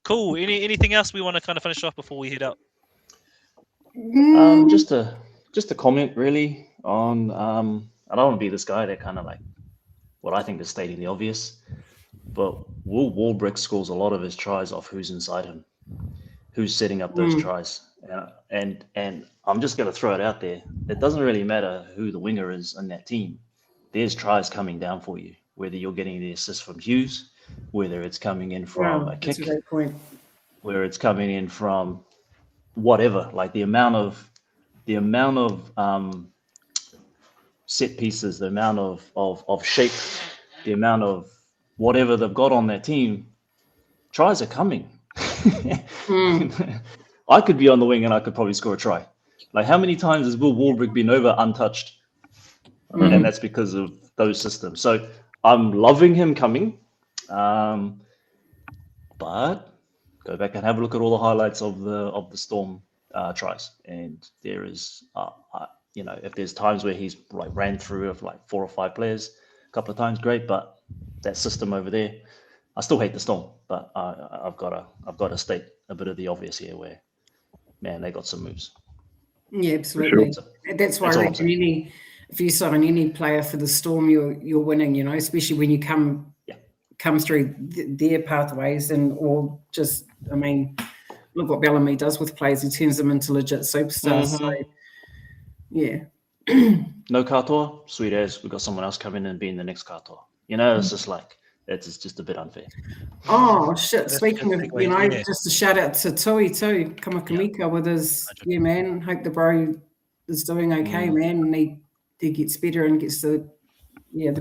S1: Cool. Anything else we want to kind of finish off before we head out?
S4: Just a comment really on. I don't want to be this guy that kind of like what I think is stating the obvious, but Will Warbrick scores a lot of his tries off who's inside him, who's setting up those tries, and I'm just going to throw it out there. It doesn't really matter who the winger is in that team. There's tries coming down for you, whether you're getting the assist from Hughes, whether it's coming in from a kick,
S2: that's a great point.
S4: where it's coming in from whatever. Like the amount of set pieces, the amount of shape, the amount of whatever they've got on their team, tries are coming. I could be on the wing and I could probably score a try. Like how many times has Will Warbrick been over untouched? And that's because of those systems. So I'm loving him coming. But go back and have a look at all the highlights of the Storm tries. And there is, if there's times where he's like ran through of like 4 or 5 players a couple of times, great. But that system over there, I still hate the Storm. But I've got to state a bit of the obvious here, where man, they got some moves.
S2: Yeah, absolutely.
S4: Sure.
S2: That's why I reckon if you sign any player for the Storm, you're winning. Especially when you come through their pathways or just, I mean, look what Bellamy does with players. He turns them into legit superstars. So, yeah.
S4: No katoa, sweet as we got someone else come in and being the next katoa. It's just like it's just a bit unfair.
S2: Oh shit! Speaking of, just a shout out to Tui too, Kamakamika with his man. Hope the bro is doing okay, man, and he gets better and gets the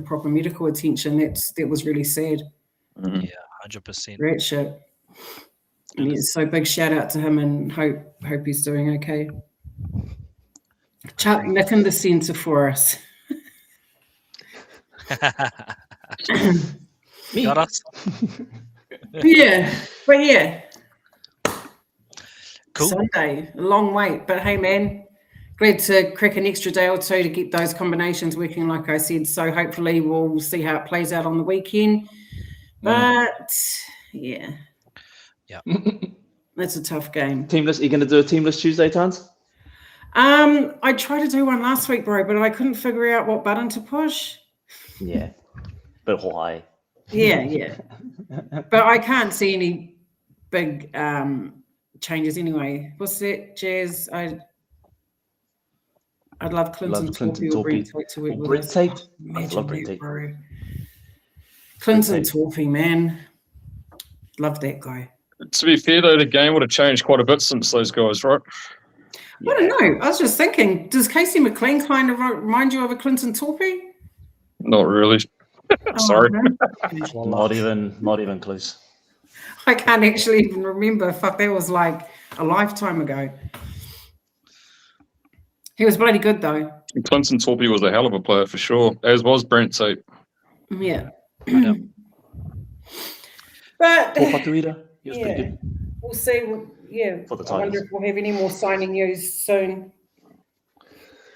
S2: proper medical attention. That was really sad.
S1: Yeah, 100%.
S2: Great shit. Yeah, so big shout out to him and hope he's doing okay. Chuck Nick in the centre for us.
S1: Got us.
S2: Yeah, but yeah.
S1: Cool.
S2: Sunday, a long wait, but hey, man, glad to crack an extra day or two to get those combinations working, like I said. So hopefully we'll see how it plays out on the weekend. But yeah, that's a tough game.
S4: Teamless? Are you going to do a teamless Tuesday, Tans?
S2: I tried to do one last week, bro, but I couldn't figure out what button to push.
S4: Yeah, but why?
S2: Yeah. But I can't see any big changes anyway. What's that, Jazz? I'd love Clinton Torpy or Brent Tate to work with
S4: Brent
S2: us.
S4: Tate?
S2: Imagine
S4: I love Brent Tate.
S2: bro. Clinton Torpy, man. Love that guy.
S3: To be fair, though, the game would have changed quite a bit since those guys, right?
S2: I don't know. I was just thinking, does Casey McLean kind of remind you of a Clinton Torpy?
S3: Not really. Sorry.
S2: No.
S4: Not even close.
S2: I can't actually even remember. Fuck, that was like a lifetime ago. He was bloody good though.
S3: Clinton Torpy was a hell of a player for sure, as was Brent Tate.
S2: Yeah.
S1: Yep.
S2: But
S4: Paul Patuita, he was pretty good.
S2: We'll see.
S4: For the
S2: I wonder
S4: Tigers.
S2: if we'll have any more signing news soon.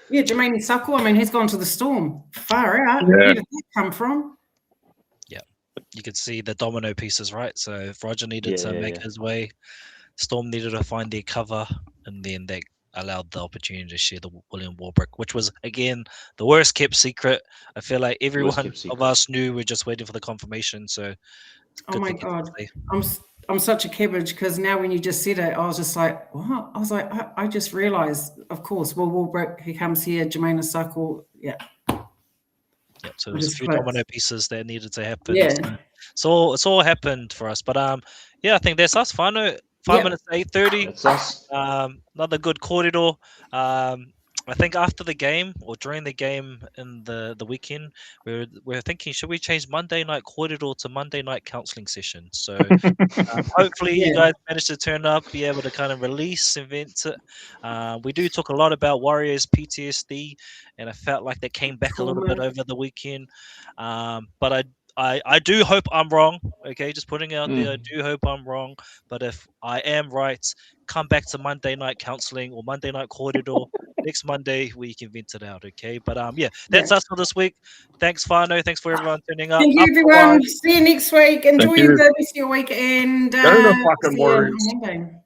S2: Yeah, Jermaine Suckle, I mean, he's gone to the Storm. Far out.
S3: Yeah.
S2: Where did that come from?
S1: You could see the domino pieces, right? So if Roger needed to make his way, Storm needed to find their cover, and then they allowed the opportunity to share the William Warbrick, which was, again, the worst kept secret. I feel like everyone of us knew. We're just waiting for the confirmation. So,
S2: Oh my God. I'm such a cabbage because now when you just said it, I was just like, what? I was like, I just realised, of course, Will Warbrick, he comes here, Jermaine Suckle, yeah.
S1: Yep, so there's a few domino pieces that needed to happen.
S2: Yeah.
S1: So it's all happened for us. But I think that's us. Final 5 minutes, 8:30.
S4: That's us.
S1: Another good corridor. I think after the game or during the game in the weekend, we're thinking, should we change Monday night corridor to Monday night counseling session? So hopefully you
S2: Yeah.
S1: guys manage to turn up, be able to kind of release and vent it. We do talk a lot about Warriors PTSD, and I felt like they came back a little bit over the weekend. But I do hope I'm wrong. Okay, just putting it out there. I do hope I'm wrong. But if I am right, come back to Monday night counseling or Monday night corridor next Monday we can vent it out. Okay, but yeah, that's us for this week. Thanks, Fano. Thanks for everyone turning up.
S2: Thank you, everyone. See you next week. Enjoy
S3: you.
S2: the rest of your weekend.
S3: Go to the fucking
S2: see you on
S3: Warriors.
S2: Monday.